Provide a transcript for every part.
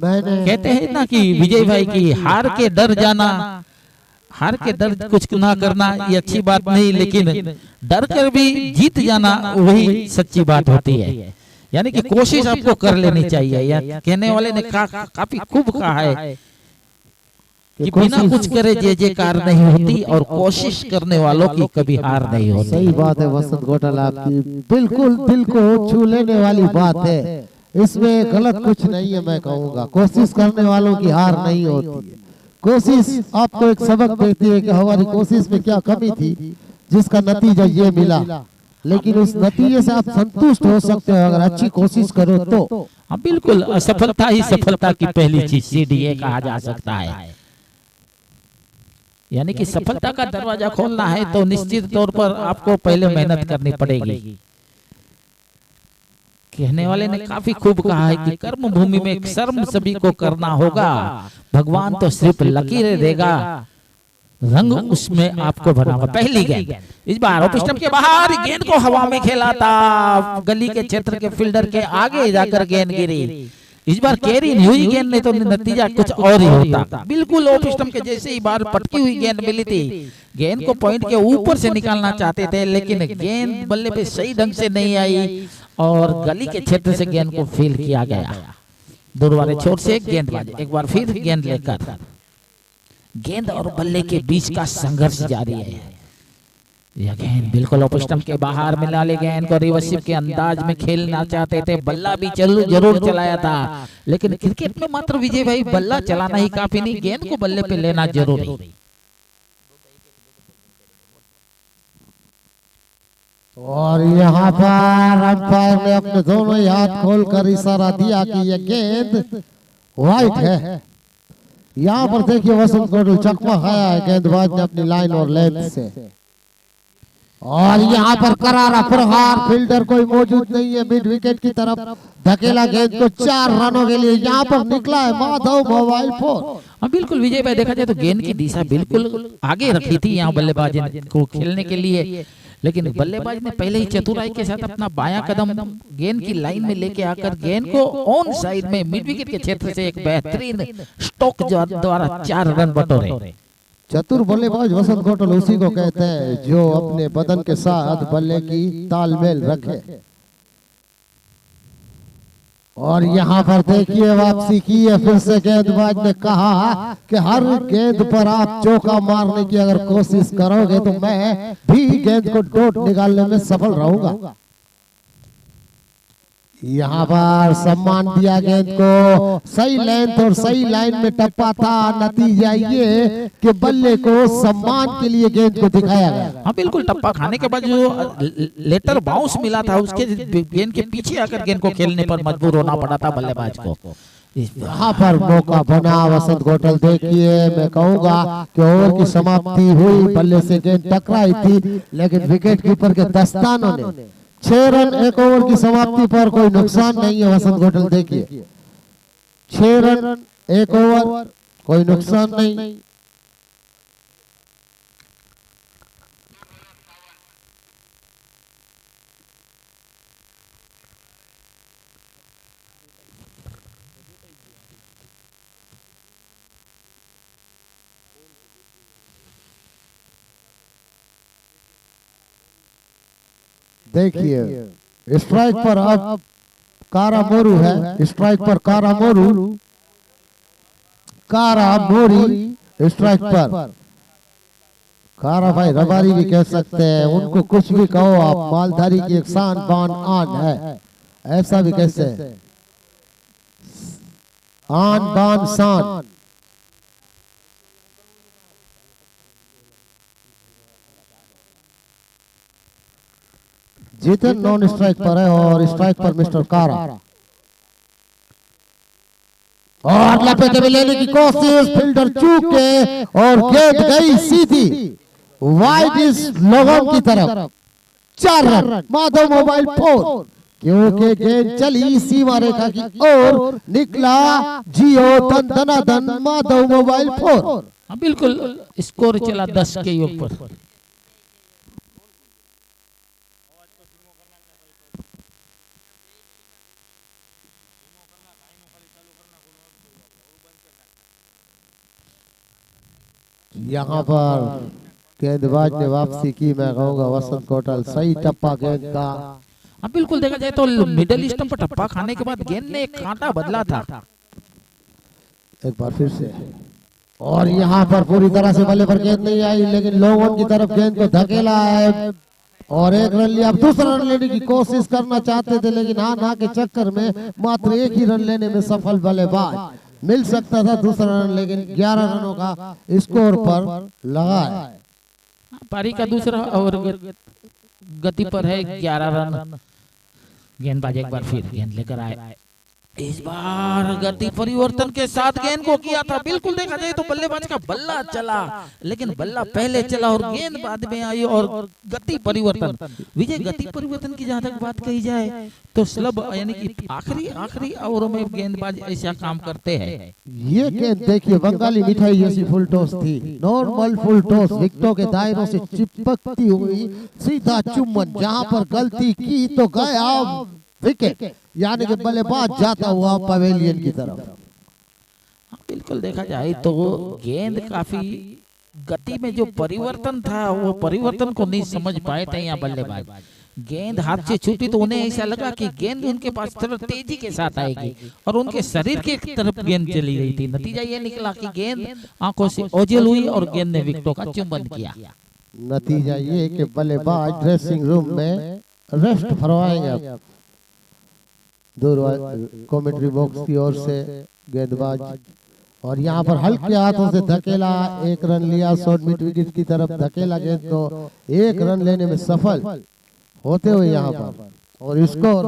कहते हैं ना कि विजय भाई की हार के डर जाना, हार के डर कुछ ना करना ये अच्छी बात नहीं, लेकिन डर कर भी जीत जाना वही सच्ची बात होती है। यानी कि कोशिश आपको कर लेनी चाहिए। या कहने वाले ने काफी खूब कहा है कि बिना कुछ करे जय जयकार नहीं होती और कोशिश करने वालों की कभी हार नहीं होती। सही बात है वसंत घोटाला आपकी, बिल्कुल दिल को छू लेने वाली बात है। इसमें गलत कुछ नहीं है। मैं कहूँगा कोशिश करने वालों की हार नहीं होती है। कोशिश आपको एक सबक देती है कि हमारी कोशिश में क्या कमी थी जिसका नतीजा ये मिला, लेकिन उस नतीजे से आप संतुष्ट हो सकते हो अगर अच्छी कोशिश करो तो। हाँ बिल्कुल, असफलता ही सफलता की पहली चीज सीढ़ी कहा जा सकता है। यानी कि सफलता का दरवाजा खोलना है तो निश्चित तौर पर आपको पहले मेहनत करनी पड़ेगी। कहने वाले ने काफी खूब कहा है कि कर्म भूमि में कर्म सभी को करना होगा, भगवान तो सिर्फ लकीरें देगा, रंग उसमें आपको बनाओगा। पहली गेंद इस बार ऑफ स्टंप के बाहर गेंद को हवा में खेला था, गली के क्षेत्र के फील्डर के आगे जाकर गेंद गिरी। इस बार कैरी नहीं हुई गेंद ने तो नतीजा कुछ और ही होता। बिल्कुल ऑफ स्टंप के जैसे ही बाहर पटकी हुई गेंद मिली थी। गेंद को पॉइंट के ऊपर से निकालना चाहते थे, लेकिन गेंद बल्ले पे सही ढंग से नहीं आई और गली के क्षेत्र से गेंद को फील किया गया। दूर वाले छोर से गेंदबाज एक बार फिर गेंद लेकर, गेंद और बल्ले के बीच का संघर्ष जारी है। यह गेंद बिल्कुल ऑफ स्टंप के बाहर मिला ले, गेंद को रिवर्सिव के अंदाज में खेलना चाहते थे। बल्ला भी जरूर चलाया था, लेकिन क्रिकेट में मात्र विजय भाई बल्ला चलाना ही काफी नहीं, गेंद को बल्ले पे लेना जरूरी। और यहाँ पर अंपायर ने अपने दोनों ही हाथ खोलकर इशारा दिया कि यह गेंद वाइट है। यहाँ पर देखिए वसंत घोटाला चकमा खाया है गेंदबाज ने अपनी लाइन और लेंथ से। और यहाँ पर करारा प्रहार, फील्डर कोई मौजूद नहीं है, मिड विकेट की तरफ धकेला गेंद को 4 रनों के लिए। यहाँ पर निकला है माधव मोबाइल फोन। हाँ बिल्कुल विजय भाई, देखा जाए तो गेंद की दिशा बिल्कुल आगे रखी थी यहाँ बल्लेबाज को खेलने के लिए, लेकिन बल्लेबाज ने पहले ही चतुराई के साथ अपना बायां कदम गेंद की लाइन में लेके आकर गेंद को ऑन साइड में मिड विकेट के क्षेत्र से एक बेहतरीन स्ट्रोक द्वारा 4 रन बटोरे। चतुर बल्लेबाज वसंत घोटाला उसी को कहते हैं जो अपने बदन के साथ बल्ले की तालमेल रखे। और यहाँ पर देखिए वापसी की है फिर से। गेंदबाज ने कहा कि हर गेंद पर आप चौका मारने की अगर कोशिश करोगे तो मैं भी गेंद को डॉट निकालने में सफल रहूंगा। यहाँ पर सम्मान दिया गेंद को, सही लेंथ और सही लाइन में टप्पा था। नतीजा ये कि बल्ले को सम्मान के लिए गेंद को दिखाया गया। हाँ बिल्कुल, टप्पा खाने के बाद जो लेटर बाउंस मिला था उसके गेंद के पीछे आकर गेंद को खेलने पर मजबूर होना पड़ा था बल्लेबाज को। यहाँ पर मौका बना वसंत घोटाला। देखिए मैं कहूंगा कि ओवर की समाप्ति हुई, बल्ले से गेंद टकराई थी, लेकिन विकेट कीपर के दस्तानों ने 6 रन 1 ओवर की समाप्ति पर कोई नुकसान नहीं है वसंत घोटाला। देखिए 6 रन 1 ओवर, कोई नुकसान नहीं। देखिए स्ट्राइक पर अब कारा मोरू है, स्ट्राइक पर कारा मोरू, कारा मोरी स्ट्राइक पर। कारा भाई रबारी भी कह सकते हैं, उनको कुछ भी कहो आप, मालधारी की एक शान बान आन है, ऐसा भी कैसे आन बान शान। जीतन नॉन स्ट्राइक पर है और स्ट्राइक पर मिस्टर कारा। और लपेटे में लेने की कोशिश, फील्डर चूक के और गेंद गई सीधी वाइड इस लोगों की तरफ। 4 रन माधव मोबाइल फोन, क्योंकि गेंद चली सीमा रेखा की ओर, निकला जियो धन धनाधन माधव मोबाइल फोन। बिल्कुल स्कोर चला 10 के ऊपर। यहाँ पर गेंदबाज ने वापसी की, मैं कहूँगा वसंत कोटल। सही टप्पा गेंद का। हाँ बिल्कुल देखा जाए तो मिडल स्टंप पर टप्पा खाने के बाद गेंद ने एक कांटा बदला था। एक बार फिर से, और यहाँ पर पूरी तरह से बल्ले पर गेंद नहीं आई, लेकिन लोगों की तरफ गेंद को धकेला है और एक रन लिया। अब दूसरा रन लेने की कोशिश करना चाहते थे, लेकिन हाँ ना के चक्कर में मात्र एक ही रन लेने में सफल बल्लेबाज। मिल सकता था दूसरा रन, लेकिन 11 रनों का स्कोर पर लगा है। पारी का दूसरा और गति पर है 11 रन। गेंदबाज एक बार फिर गेंद लेकर आए। इस बार गति परिवर्तन के साथ गेंद को किया था। बिल्कुल देखा जाए तो बल्लेबाज का बल्ला चला, लेकिन बल्ला पहले चला और गेंद बाद में आई। और गति परिवर्तन, विजय गति परिवर्तन की जहां तक बात कही जाए तो स्लब यानी कि आखिरी ओवरों में गेंदबाज ऐसा काम करते हैं। ये गेंद देखिए बंगाली मिठाई जैसी फुल टॉस थी, नॉर्मल फुल टॉस, विकेटों के दायरों से चिपकती हुई सीधा चुम्बन। जहां पर गलती की तो गया विकेट, यानी कि बल्लेबाज जाता हुआ पवेलियन की तरफ। बिल्कुल देखा जाए तो गेंद काफी गति में जो परिवर्तन था वो परिवर्तन को नहीं समझ पाए थे यहाँ बल्लेबाज। गेंद हाथ से छूटी तो उन्हें ऐसा लगा कि गेंद उनके पास थोड़ा तेजी के साथ आएगी और उनके शरीर के तरफ गेंद चली रही थी। नतीजा ये निकला कि गेंद आंखों से ओझल हुई और गेंद ने विकेटों का चुंबन किया। नतीजा ये कि बल्लेबाज ड्रेसिंग रूम में रेस्ट फरमाएंगे। दूर कमेंट्री बॉक्स की ओर से गेंदबाज, और यहाँ पर हल्के हाथों से धकेला, एक रन लिया। शॉर्ट मिड विकेट की तरफ धकेला गेंद को, एक रन लेने में सफल होते हुए यहाँ पर, और स्कोर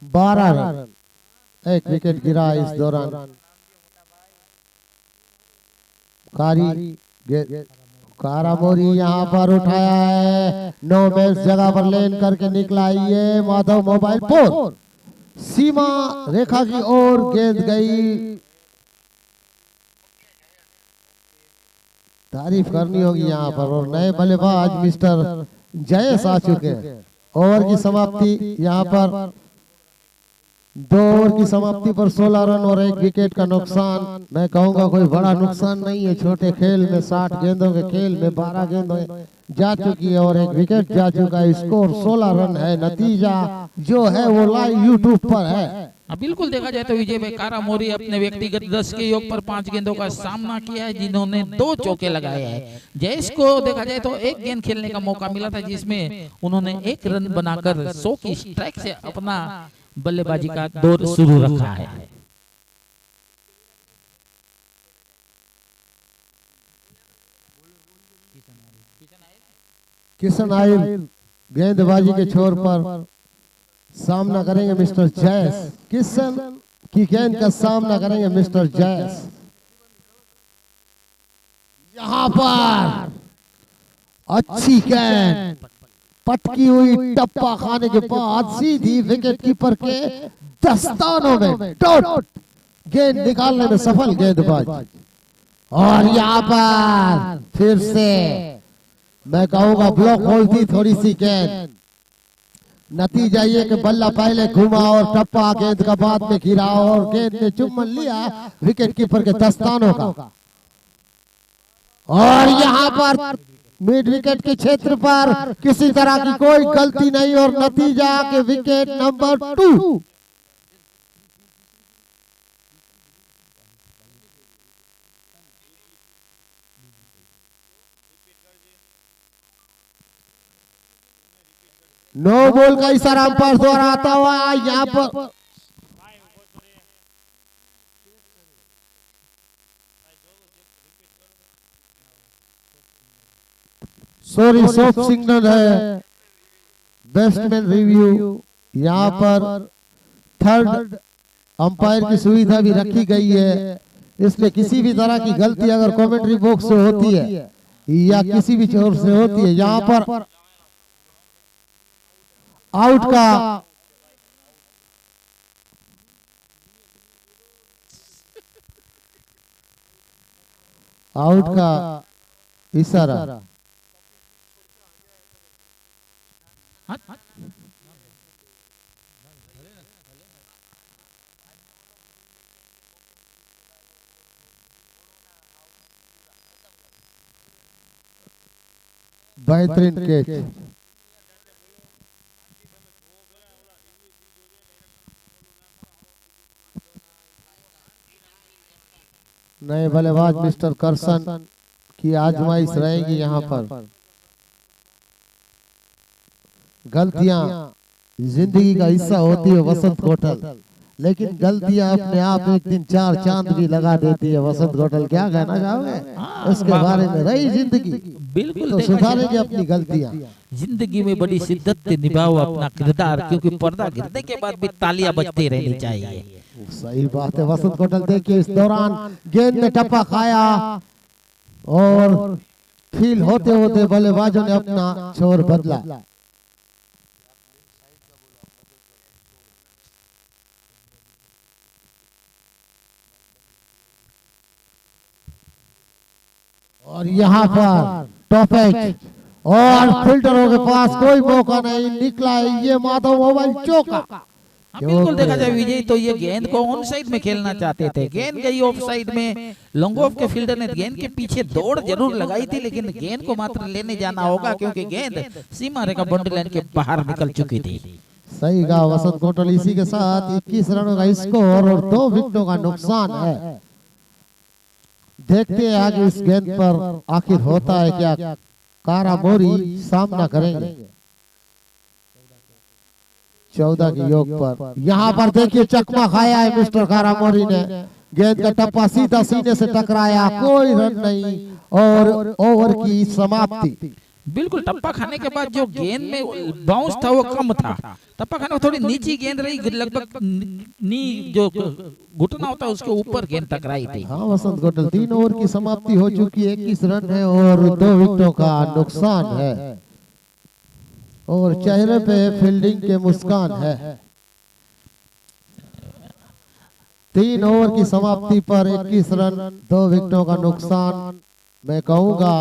12 रन। एक विकेट गिरा इस दौरान। कारामोरी यहाँ पर उठाया है, नो मैच जगह पर लेन करके निकला। ये माधव मोबाइल फोर सीमा रेखा की ओर गेंद गई। तारीफ करनी होगी यहाँ पर। और नए बल्लेबाज मिस्टर जयेश आ चुके हैं। ओवर की समाप्ति यहाँ पर 2 ओवर की समाप्ति पर 16 रन और 1 विकेट का नुकसान। मैं कहूंगा कोई बड़ा नुकसान नहीं है। छोटे खेल में 60 गेंदों के खेल में 12 गेंदें जा चुकी है और 1 विकेट जा चुका है। स्कोर 16 रन है। नतीजा जो है वो लाइव यूट्यूब पर है। बिल्कुल देखा जाए तो विजय भाई कारामोरी अपने व्यक्तिगत 10 के योग पर 5 गेंदों का सामना किया है, जिन्होंने 2 चौके लगाए हैं। जयेश को देखा जाए तो 1 गेंद खेलने का मौका मिला था, जिसमें उन्होंने 1 रन बनाकर 100 की स्ट्राइक से अपना बल्लेबाजी का दौर शुरू रखा है। किशन आहिर गेंदबाजी के छोर पर सामना करेंगे मिस्टर जयेश। किशन की गेंद का सामना करेंगे मिस्टर जयेश। यहाँ पर अच्छी गेंद पटकी हुई, टप्पा खाने के बाद सीधी विकेट कीपर के दस्तानों में डॉट, गेंद निकालने में सफल गेंदबाज। और यहाँ पर फिर से मैं कहूंगा ब्लॉक होल थी थोड़ी सी गेंद। नतीजा ये कि बल्ला पहले घुमा और टप्पा गेंद का बाद में गिरा और गेंद ने चुम्बन लिया विकेट कीपर के दस्तानों का। और यहाँ पर मिड विकेट के क्षेत्र पर किसी तरह की कोई गलती नहीं और नतीजा के विकेट नंबर 2। नो बॉल का इशारा अंपायर द्वारा आता हुआ यहाँ पर। सॉरी, सॉफ्ट सिग्नल है। बैट्समैन रिव्यू यहाँ पर थर्ड अंपायर की सुविधा भी रखी गई है, इसलिए किसी भी तरह की गलती अगर कमेंट्री बॉक्स से होती है या किसी भी ओर से होती है, यहाँ पर आउट का इशारा। बेहतरीन कैच। नए बल्लेबाज मिस्टर करसन की आजमाइश रहेगी यहाँ पर। गलतियां जिंदगी का हिस्सा होती है वसंत कोटल, लेकिन गलतियां अपने आप एक दिन चार चांद भी लगा देती है। वसंत कोटल क्या कहना चाहोगे इसके बारे में? रही जिंदगी, बिल्कुल तो सुधारेंगे अपनी गलतियां। जिंदगी में बड़ी शिद्दत से निभाओ अपना किरदार, क्योंकि पर्दा गिरने के बाद भी तालियां बजती रहनी चाहिए। सही बात है वसंत कोटल। देखिए इस दौरान गेंद ने टप्पा खाया और फील होते होते बल्लेबाजों ने अपना छोर बदला। और यहाँ पर टॉपिक और फिल्टरों के पास कोई मौका नहीं निकला है। ये माधव मोबाइल चौका। बिल्कुल देखा जाए विजय, तो ये गेंद को ऑन साइड में खेलना चाहते थे, गेंद गई ऑफ साइड में। लॉन्गऑफ के फील्डर ने गेंद के पीछे दौड़ जरूर लगाई थी, लेकिन गेंद को मात्र लेने जाना होगा, क्योंकि गेंद सीमा रेखा बाउंड्री लाइन के बाहर निकल चुकी थी। सही कहा वसंत कोटल। इसी के साथ 21 रनों का स्कोर और 2 विकेटों का नुकसान है। देखते हैं आगे इस गेंद पर आखिर होता है क्या। कारा मोरी सामना करेंगे 14 के योग पर। यहाँ पर देखिए चकमा खाया है मिस्टर कारा मोरी ने। गेंद का टप्पा सीधा सीने से टकराया, कोई रन नहीं और ओवर की समाप्ति। बिल्कुल टप्पा खाने के बाद जो गेंद में बाउंस था वो कम था। टप्पा खाने में थोड़ी नीची गेंद रही, लगभग नी जो घुटना होता है उसके ऊपर गेंद टकराई थी। हाँ वसंत कोटल, 3 ओवर की समाप्ति हो चुकी है। 21 रन है और 2 विकेटों का नुकसान है और चेहरे पे फील्डिंग के मुस्कान है। 3 ओवर की समाप्ति पर 21 रन 2 विकेटों का नुकसान। मैं कहूंगा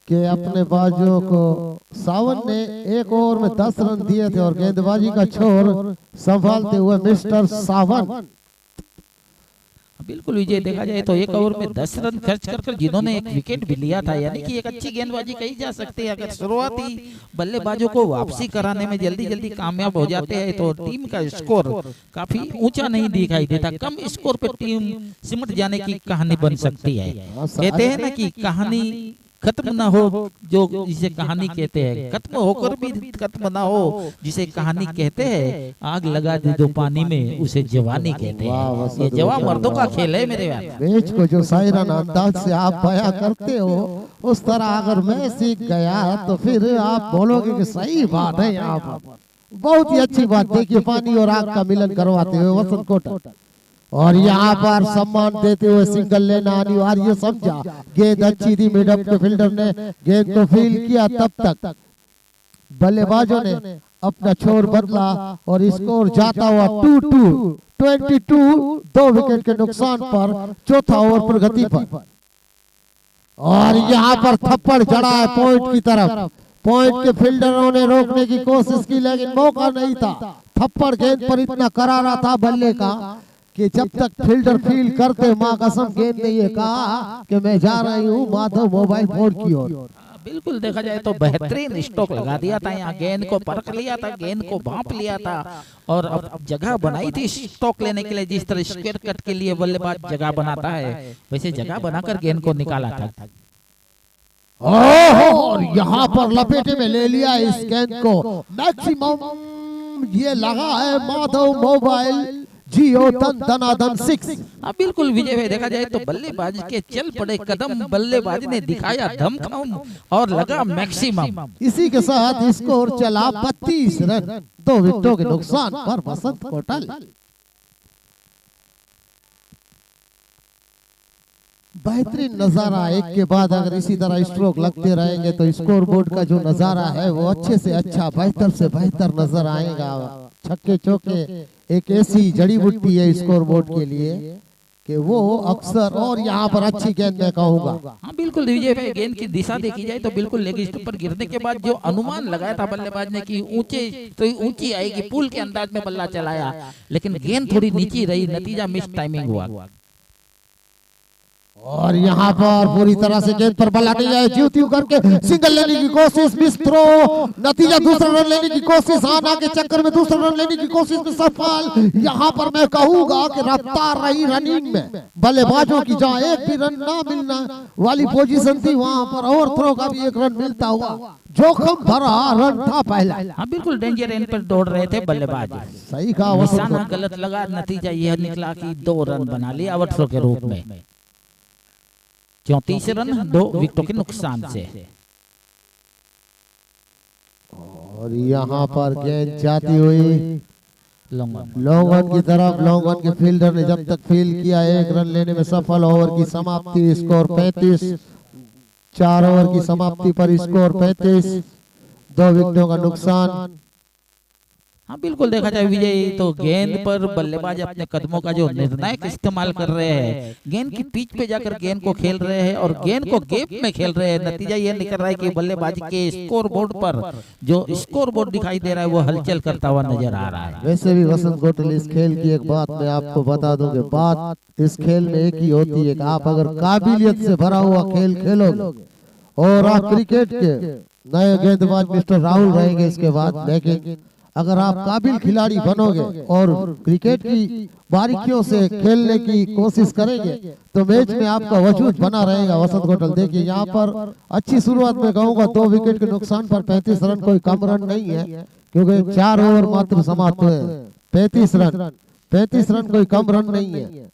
कि अपने बाजों को सावन ने 1 ओवर में 10 रन दिए थे और गेंदबाजी का छोर संभालते हुए मिस्टर सावन। बिल्कुल विजय, देखा जाए तो 1 ओवर में 10 रन खर्च कर जिन्होंने 1 विकेट भी लिया था, यानी कि एक अच्छी गेंदबाजी कही जा सकती है। अगर शुरुआती बल्लेबाजों को वापसी कराने में जल्दी जल्दी कामयाब हो जाते हैं तो टीम का स्कोर काफी ऊंचा नहीं दिखाई देता। कम स्कोर पे टीम सिमट जाने की कहानी बन सकती है। कहते हैं ना कि कहानी खत्म ना हो, जो जिसे कहानी कहते हैं, खत्म होकर भी खत्म ना हो जिसे कहानी कहते हैं। आग लगा दे जो पानी में उसे जवानी कहते हैं। ये जवान मर्दों का खेल है मेरे यार। मैच को जो शायरान अंदाज से आप बयां करते हो, उस तरह अगर मैं सीख गया तो फिर आप बोलोगे कि सही बात है। यहाँ पर बहुत ही अच्छी बात। देखिए पानी और आग का मिलन करवाते हुए वसंत कोटल और यहाँ पर सम्मान देते हुए सिंगल लेना अनिवार्य समझा। गेंद अच्छी थी, मिड ऑफ के फील्डर ने गेंद को फील किया, तब तक बल्लेबाजों ने अपना छोर बदला और स्कोर जाता हुआ 22 2 विकेट के नुकसान पर चौथा ओवर प्रगति पर। और यहाँ पर थप्पड़ चढ़ा है पॉइंट की तरफ। पॉइंट के फील्डरों ने रोकने की कोशिश की, लेकिन मौका नहीं था। थप्पड़ गेंद पर इतना करारा था बल्ले का कि जब तक फील्डर फील करते, मां कसम गेंद ने ये कहा कि मैं जा रही हूँ माधव मोबाइल बोर्ड की ओर। बिल्कुल देखा जाए तो बेहतरीन स्ट्रोक लगा दिया था। यहाँ गेंद को परख लिया था, गेंद को भांप लिया था और अब जगह बनाई थी स्ट्रोक लेने के लिए। जिस तरह स्क्वायर कट के लिए बल्लेबाज जगह बनाता है, वैसे जगह बनाकर गेंद को निकाला था। और यहाँ पर लपेटे में ले लिया इस गेंद को। मैक्सिमम ये लगा है माधव मोबाइल जियो दनादन 6। बिल्कुल विजय भाई, देखा जाए तो बल्लेबाज के चल पड़े कदम, बल्लेबाज ने दिखाया धमखम और लगा मैक्सिमम। इसी के साथ स्कोर चला 32 रन 2 विकेटों के नुकसान पर वसंत कोटल। बेहतरीन नजारा। एक के बाद अगर इसी तरह स्ट्रोक लगते रहेंगे तो स्कोर बोर्ड का जो नजारा है वो अच्छे से अच्छा, बेहतर से बेहतर नजर आएगा। छक्के चौके एक ऐसी जड़ी बूटी है स्कोर बोर्ड के लिए कि वो अक्सर, और यहाँ पर अच्छी गेंद मैं कहूँगा। हाँ बिल्कुल विजय भाई, गेंद की दिशा देखी जाए तो बिल्कुल लेग स्टंप पर गिरने के बाद जो अनुमान लगाया था बल्लेबाज ने कि ऊंचे तो ऊंची आएगी, पुल के अंदाज में बल्ला चलाया, लेकिन गेंद थोड़ी नीची रही, नतीजा मिस टाइमिंग हुआ। और यहाँ पर पूरी तरह से गेंद पर बल्ला नहीं आए, ज्यू त्यू करके सिंगल लेने की कोशिश, मिस थ्रो, नतीजा दूसरा रन लेने की कोशिश, आना के चक्कर में दूसरा रन लेने की कोशिश में सफल। यहाँ पर मैं कहूंगा कि रफ्तार रही रनिंग में बल्लेबाजों की, जहाँ एक भी रन ना मिलना वाली पोजीशन थी, वहां पर ओवर थ्रो का भी एक रन मिलता हुआ जोखिम भरा रन था पहला। हाँ बिल्कुल डेंजर एंड पर दौड़ रहे थे बल्लेबाज। सही कहा, निशाना गलत लगा, नतीजा यह निकला कि 2 रन बना लिए ओवर थ्रो के रूप में। 34 रन 2 विकेटों के नुकसान से। और यहाँ पर गेंद जाती हुई लॉन्ग लॉन्ग ऑन की तरफ, लॉन्ग ऑन के फील्डर ने जब तक फील्ड किया 1 रन लेने में सफल। ओवर की समाप्ति, स्कोर 35, 4 ओवर की समाप्ति पर स्कोर 35, 2 विकेटों का नुकसान। हाँ बिल्कुल देखा जाए विजय, तो गेंद पर बल्लेबाज अपने कदमों का जो निर्णायक इस्तेमाल कर रहे हैं, गेंद की पिच पे जाकर गेंद को खेल रहे हैं और गेंद को गैप में खेल रहे हैं। नतीजा ये निकल रहा है कि बल्लेबाज के स्कोर बोर्ड पर जो स्कोर बोर्ड दिखाई दे रहा है वो हलचल करता हुआ नजर आ रहा है। वैसे भी वसंत गोटल, इस खेल की एक बात मैं आपको बता दूं कि बात इस खेल में एक ही होती है कि आप अगर काबिलियत से भरा हुआ खेल खेलोगे और आप क्रिकेट के नए गेंदबाज मिस्टर राहुल रहेंगे इसके बाद, लेकिन अगर आप काबिल खिलाड़ी बनोगे और क्रिकेट की बारीकियों से खेलने की कोशिश करेंगे तो मैच में आपका वजूद बना रहेगा। वसंत गोटल देखिए यहाँ पर अच्छी शुरुआत में कहूंगा, 2 विकेट के नुकसान पर 35 रन कोई कम रन नहीं है, क्योंकि 4 ओवर मात्र समाप्त हुए। 35 रन कोई कम रन नहीं है,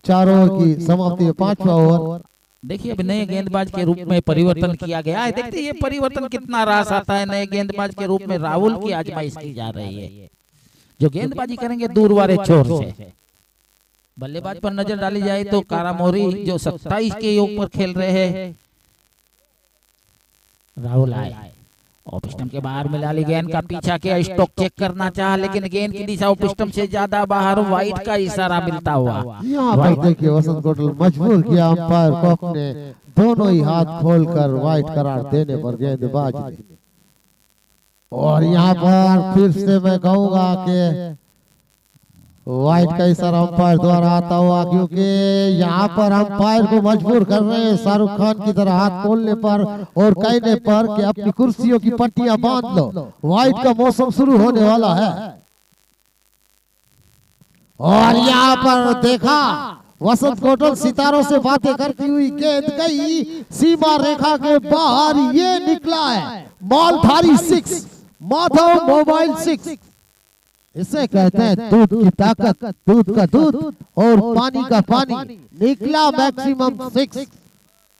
4 ओवर की समाप्ति है, 5वां ओवर। देखिए अब नए गेंदबाज के रूप में परिवर्तन किया गया है। देखते ये परिवर्तन कितना रास आता है। नए गेंदबाज के रूप में राहुल की आजमाइश की जा रही है, जो गेंदबाजी करेंगे दूर वाले छोर से। बल्लेबाज पर नजर डाली जाए तो कारामोरी जो 27 के योग पर खेल रहे हैं, राहुल आए ऑफ स्टंप के बाहर मिला ली गेंद का पीछा किया, स्टॉक चेक करना चाहा लेकिन गेंद की दिशा ऑफ स्टंप से ज्यादा बाहर, वाइड का इशारा मिलता हुआ। यहाँ पर देखिए वसंत गोटल मजबूर किया अंपायर को अपने दोनों ही हाथ खोलकर वाइड करार देने पर गेंदबाज ने। और यहाँ पर फिर से मैं कहूंगा कि वाइड का इशारा अंपायर द्वारा आता हुआ, क्योंकि यहाँ पर अंपायर को मजबूर कर रहे हैं शाहरुख खान की तरह हाथ खोलने पर और कहने पर कि अपनी कुर्सियों की पट्टियां बांध लो, वाइड का मौसम शुरू होने वाला है। और यहाँ पर देखा वसंत गोटल सितारों से बातें करती हुई गेंद गई सीमा रेखा के बाहर, ये निकला है मालधारी 6, माधव मोबाइल 6। इसे कहते हैं दूध की ताकत, दूध का दूध और पानी का पानी, निकला मैक्सिमम 6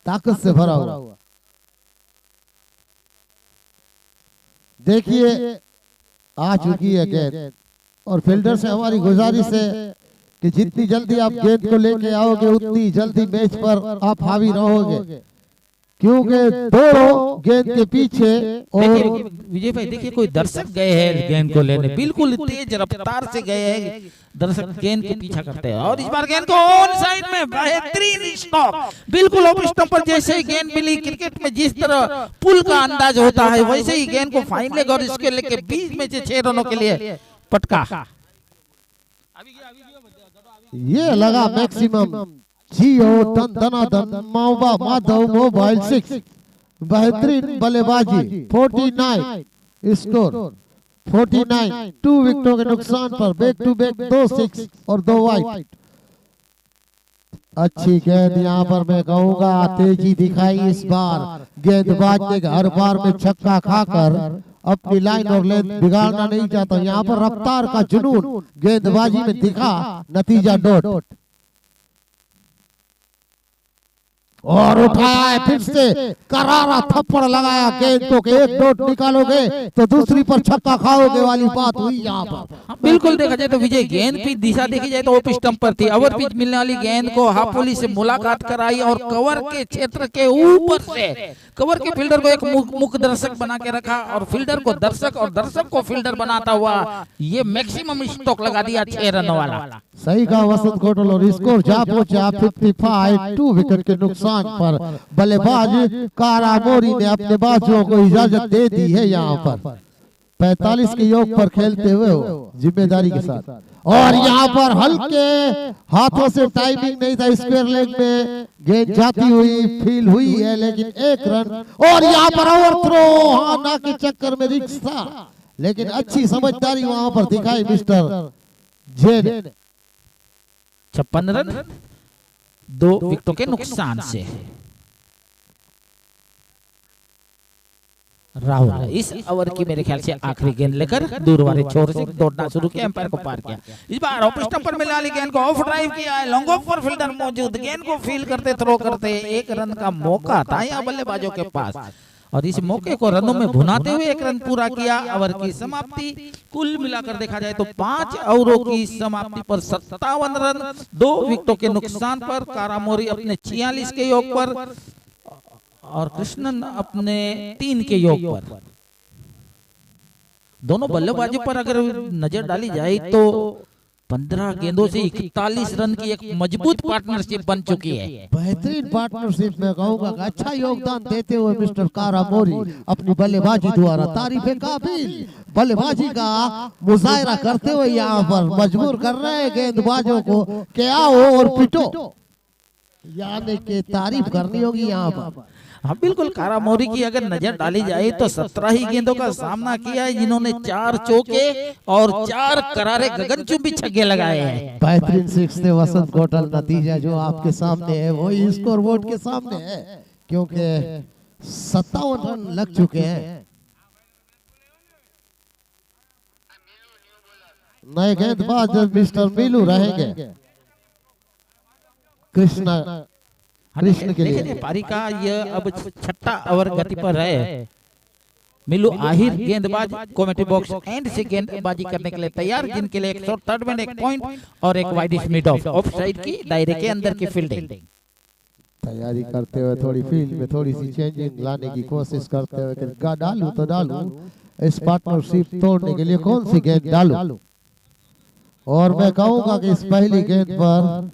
ताकत से भरा हुआ। देखिए आ चुकी है गेंद और फील्डर से हमारी गुजारिश है कि जितनी जल्दी आप गेंद को लेके आओगे उतनी जल्दी मैच पर आप हावी रहोगे, क्योंकि दोनों गेंद के पीछे। और विजय भाई देखिए कोई दर्शक गए हैं गेंद को लेने, बिल्कुल तेज रफ्तार से गए हैं दर्शक, गेंद के पीछा करते हैं और इस बार गेंद को ऑन साइड में बेहतरीन स्टॉप, बिल्कुल ऑफ स्टंप पर जैसे ही गेंद मिली, क्रिकेट में जिस तरह पुल का अंदाज होता है वैसे ही गेंद को फाइन लेग और इसके लेके बीच में से 6 रनों के लिए पटका। ये लगा मैक्सिमम जियो दन माधव मोबाइल 6, बेहतरीन बल्लेबाजी, 49 स्कोर, 49, 2 विकेटों के नुकसान पर बैक टू बैक 2 6 और 2 वाइड। अच्छी गेंद यहाँ पर मैं कहूंगा तेजी दिखाई इस बार, गेंदबाज ने हर बार में छक्का खाकर अपनी लाइन और लेंथ बिगाड़ना नहीं चाहता। यहाँ पर रफ्तार का जुनून गेंदबाजी में दिखा, नतीजा डॉट। और उठाया है फिर से करारा थप्पड़ लगाया गेंद को, एक डॉट निकालोगे तो दूसरी पर छक्का खाओगे वाली बात हुई यहाँ पर। बिल्कुल देखा जाए तो विजय गेंद की दिशा देखी जाए तो ऑफ स्टंप पर थी, ओवर पिच मिलने वाली गेंद को हाफ वॉली से मुलाकात कराई और कवर के क्षेत्र के ऊपर से कवर के फील्डर को एक मुख्य दर्शक बना के रखा और फील्डर को दर्शक और दर्शक को फील्डर बनाता हुआ ये मैक्सिमम स्टॉक लगा दिया 6 रनों वाला। सही कहा वसंत गोटल और स्कोर जा पहुंचा 55, 2 विकेट के नुकसान पर बल्लेबाज कारामोरी ने अपने बाजुओं को इजाजत दे दी है यहाँ पर 45 के योग पर खेलते हुए जिम्मेदारी के साथ। और यहाँ पर हल्के हाथों से टाइमिंग नहीं था, स्क्वायर लेग में गेंद जाती हुई फील हुई है, लेकिन एक रन। और यहाँ पर ओवर थ्रो, हाँ ना के चक्कर में रिक्स था, लेकिन अच्छी समझदारी वहां पर दिखाई मिस्टर जेन। 56 रन 2 विकेटों के नुकसान से। राहुल इस ओवर की मेरे ख्याल से आखिरी गेंद लेकर दूर वाले छोर से दौड़ना शुरू किया, एम्पायर को पार किया। इस बार ऑफ स्टंप पर मिलने वाली गेंद को ऑफ ड्राइव किया है, लॉन्ग ऑफ पर फील्डर मौजूद, गेंद को फील करते थ्रो करते 1 रन का मौका था यहाँ बल्लेबाजों के पास, और इस मौके को रनों में भुनाते हुए 1 रन पूरा किया। ओवर की समाप्ति कुल मिलाकर देखा जाए तो 5 ओवरों की समाप्ति पर 57 रन 2 विकेटों के नुकसान पर। कारामोरी अपने 46 के योग पर और कृष्णन अपने 3 के योग पर। दोनों बल्लेबाजों पर अगर नजर डाली जाए तो 15 गेंदों से 41 रन की एक मजबूत पार्टनरशिप बन चुकी है। बेहतरीन पार्टनरशिप में कहूंगा, अच्छा योगदान देते हुए मिस्टर कारामोरी अपनी बल्लेबाजी द्वारा तारीफे काबिल बल्लेबाजी का मुजाहरा करते हुए यहाँ पर मजबूर कर रहे हैं गेंदबाजों को कि आओ और पिटो, यानी कि तारीफ करनी होगी यहाँ पर। हाँ बिल्कुल, कारामोरी की अगर नजर डाली जाए तो 17 ही गेंदों का सामना किया है, जिन्होंने 4 चौके और 4 करारे गगनचुंबी छक्के लगाए हैं। बेहतरीन 6 थे वसंत कोटल। नतीजा जो आपके सामने है वही स्कोर बोर्ड के सामने है, क्योंकि 57 रन लग चुके हैं। नए गेंदबाज मिस्टर मीलू रहेंगे कृष्ण के लिए। पारी का यह अब 6ठा ओवर गति पर है। मिलू आहिर गेंदबाज कमेटी बॉक्स एंड से गेंदबाजी करने के लिए तैयार, जिनके लिए 103 में 1 पॉइंट और एक वाइड मिड ऑफ साइड की दायरे के अंदर की फील्डिंग तैयारी करते हुए थोड़ी फील्ड में थोड़ी सी चेंजिंग लाने की कोशिश करते हुए कि डालूं तो डालूं, इस पार्टनरशिप तोड़ने के लिए कौन सी गेंद डालूं। और मैं कहूंगा कि इस पहली गेंद पर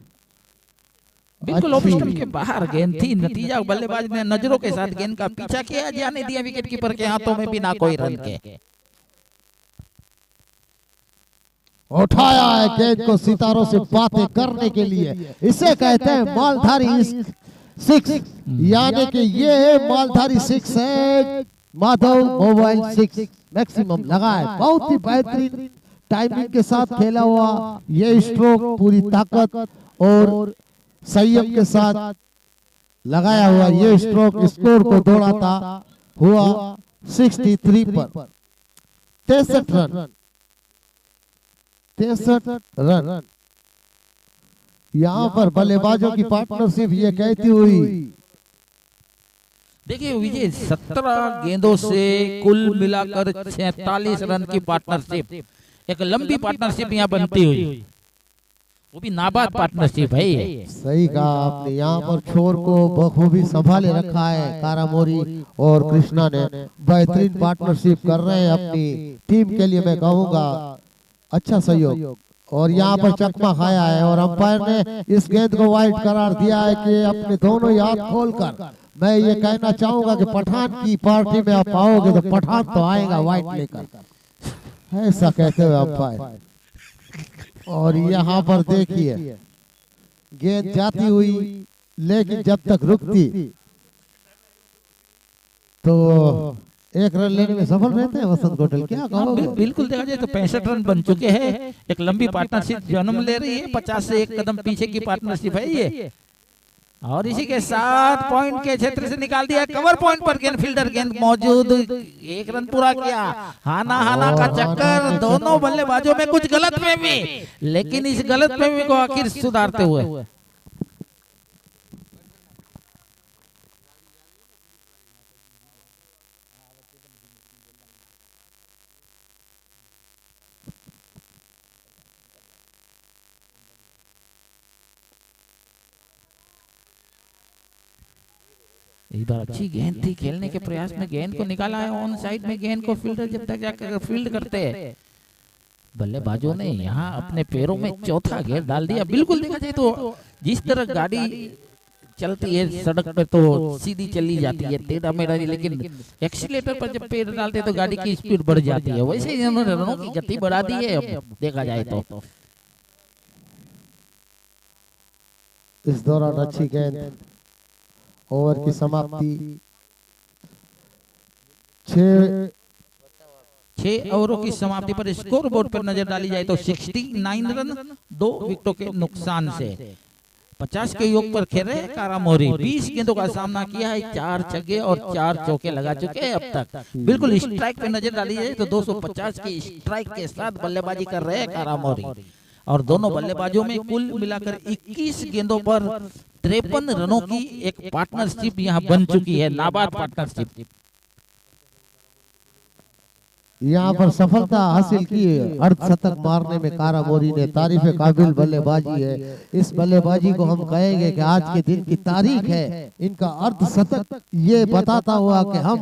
बिल्कुल ऑफ स्टंप के बाहर गेंद थी। नतीजा बल्लेबाज ने नजरों के साथ गेंद का पीछा किया, जाने दिया विकेट कीपर के हाथों में बिना कोई रन के। उठाया है गेंद को सितारों से बातें करने के लिए, इसे कहते हैं मालधारी 6, यानी कि ये मालधारी 6 है। माधव मोबाइल 6 मैक्सिमम लगा है, बहुत ही बेहतरीन टाइमिंग के साथ खेला हुआ ये स्ट्रोक, पूरी ताकत और संयम के साथ लगाया हुआ ये स्ट्रोक स्कोर को दौड़ाता हुआ 63 पर 63 रन। यहाँ पर बल्लेबाजों की पार्टनरशिप ये कहती हुई, देखिए विजय 17 गेंदों से कुल मिलाकर 46 रन की पार्टनरशिप, एक लंबी पार्टनरशिप यहाँ बनती हुई, वो भी नाबाद पार्टनरशिप है ये। सही कहा आपने, यहाँ पर छोर को बखूबी संभाले रखा है खारामोरी और कृष्णा ने। बेहतरीन पार्टनरशिप कर रहे हैं अपनी टीम के लिए, मैं कहूँगा अच्छा सहयोग। और यहाँ पर चकमा खाया है और अंपायर ने इस गेंद को वाइड करार दिया है कि अपने दोनों ही हाथ खोलकर। मैं ये कहना चाहूंगा कि पठान की पार्टी में आप आओगे तो पठान तो आएगा वाइड लेकर, ऐसा कहते हुए अंपायर। और यहाँ पर देखिए गेंद जाती हुई, लेकिन जब तक रुकती तो 1 रन लेने में सफल रहते हैं वसंत कोटल, क्या कहोगे? बिल्कुल देखा जाए तो 65 रन बन चुके हैं, एक लंबी पार्टनरशिप जन्म ले रही है। 50 से 1 कदम पीछे की पार्टनरशिप है ये। और इसी के साथ पॉइंट के क्षेत्र से निकाल दिया, कवर पॉइंट पर गेंद फील्डर गेंद मौजूद, 1 रन पूरा किया। हाना हाना का चक्कर, दोनों बल्लेबाजों में कुछ गलतफहमी, लेकिन इस गलतफहमी को आखिर सुधारते हुए इस बार अच्छी गेंद थी, खेलने के प्रयास में गेंद को निकाला है ऑन साइड में गेंद को। फील्डर जब तक जाकर फील्ड करते हैं, बल्लेबाजों ने यहाँ अपने पैरों में चौथा गेंद डाल दिया। बिल्कुल देखा जाए तो जिस तरह गाड़ी चलती है सड़क पे तो सीधी चली जाती है, टेढ़ा मेढ़ा, लेकिन एक्सीलेटर पर जब पैर डालते तो गाड़ी की स्पीड बढ़ जाती है। वैसे ही इन्होंने रनों की गति बढ़ा दी है अब देखा जाए तो। इस दौरान अच्छी गेंद, ओवर की समाप्ति। 6 ओवरों की समाप्ति पर स्कोर बोर्ड पर नजर डाली जाए तो 69 रन 2 विकेटों के नुकसान से 50 के योग पर खेल रहे कारामोरी। 20 गेंदों का सामना किया है, 4 छक्के और 4 चौके लगा चुके हैं अब तक। बिल्कुल स्ट्राइक पे नजर डाली जाए तो 250 की स्ट्राइक के साथ बल्लेबाजी कर रहे हैं कारामोरी और दोनों बल्लेबाजों में कुल मिलाकर 21 गेंदों पर 53 रनों की एक पार्टनरशिप यहां बन चुकी है, नाबाद पार्टनरशिप। यहाँ पर सफलता हासिल की है। अर्धशतक मारने में कारामोरी ने तारीफ काबिल बल्लेबाजी है। इस बल्लेबाजी को हम कहेंगे कि आज के दिन की तारीख है। इनका अर्धशतक ये बताता हुआ कि हम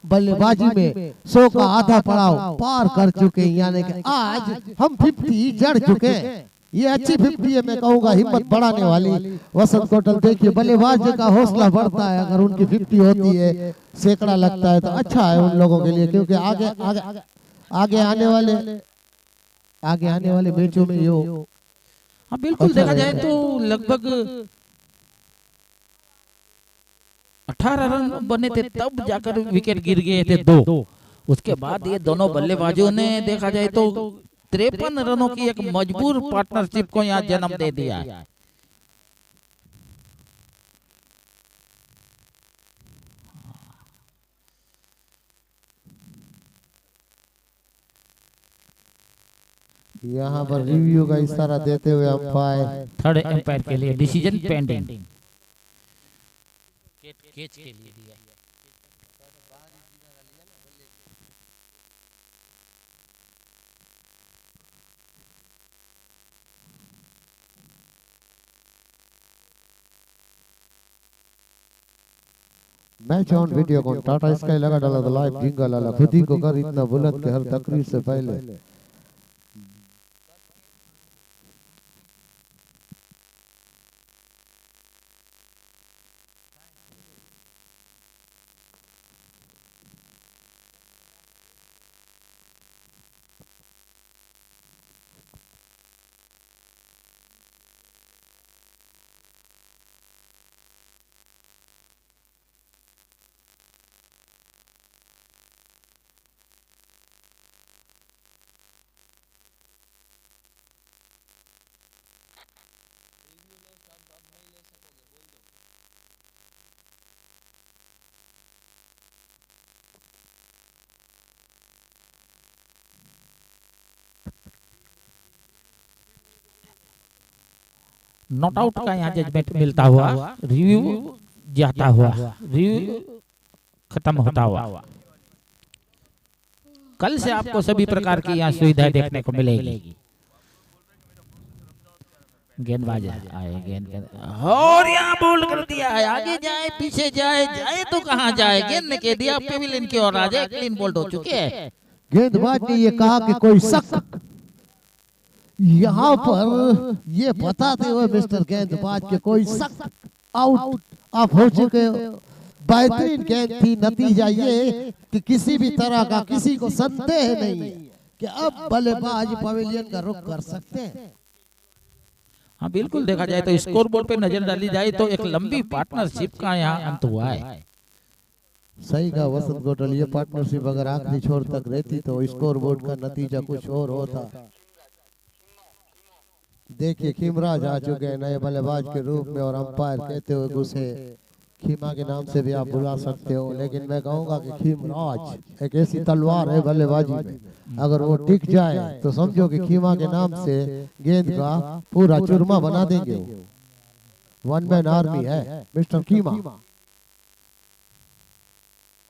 बल्लेबाजी में 100 का आधा पड़ाव पार कर चुके हैं, यानी कि आज हम 50 जड़ चुके हैं। ये अच्छी 50 है, मैं कहूँगा हिम्मत बढ़ाने वाली। वसंत कोटल देखिए बल्लेबाज का हौसला बढ़ता है, अगर उनकी 50 होती है, सैकड़ा लगता है तो अच्छा है उन लोगों के लिए, क्योंकि आगे आने वाले मैचों में यो। हाँ बिल्कुल देखा जाए तो लगभग 18 रन बने थे, तब जाकर विकेट गिर गए थे 2। उसके बाद ये दोनों बल्लेबाजों ने देखा जाए तो 53 रनों की एक मजबूर पार्टनरशिप को यहाँ जन्म दे दिया। यहाँ पर रिव्यू का इशारा देते हुए अंपायर, थर्ड एम्पायर के लिए डिसीजन पेंडिंग कैच के लिए दिया। मैच ऑन वीडियो कौन टाटा स्काई लगा डाला तो लाइव जिंगल आला, खुद ही को कर इतना बुलंद के हर तकरीर से पहले। नॉट आउट का यहाँ जजमेंट मिलता हुआ, रिव्यू जाता हुआ, रिव्यू खत्म होता हुआ। कल से आपको सभी प्रकार की यहाँ सुविधाएं देखने को मिलेगी। गेंदबाज आए, गेंद और यहाँ बोल्ड कर दिया है, आगे जाए पीछे जाए, जाए तो कहाँ जाए, गेंद ने कह दिया पेविलियन की ओर आ जाए, क्लीन बोल्ड हो चुके हैं। गेंदबाज ने ये कहा कि कोई शक, यहाँ पर ये बताते हुए मिस्टर गेंदबाज के कोई शक आउट आप हो चुके हो। बेहतरीन गेंद थी, नतीजा ये कि किसी भी तरह का किसी को संदेह नहीं है कि अब बल्लेबाज पवेलियन का रुख कर सकते हैं। हाँ बिल्कुल देखा जाए तो स्कोर बोर्ड पे नजर डाली जाए तो एक लंबी पार्टनरशिप का यहाँ अंत हुआ है। सही कहा वसंत कोटल, ये पार्टनरशिप अगर आखिरी छोर तक रहती तो स्कोर बोर्ड का नतीजा कुछ और होता। देखिए खीमराज आ चुके हैं नए बल्लेबाज के रूप में और अंपायर कहते हुए गुस्से, खीमा के नाम से भी आप बुला सकते हो, लेकिन मैं कहूंगा कि खीमराज एक ऐसी तलवार है बल्लेबाजी में, अगर वो टिक जाए तो समझो कि खीमा के नाम से गेंद का पूरा चूरमा बना देंगे। वो 1 मैन आर्मी है मिस्टर खीमा।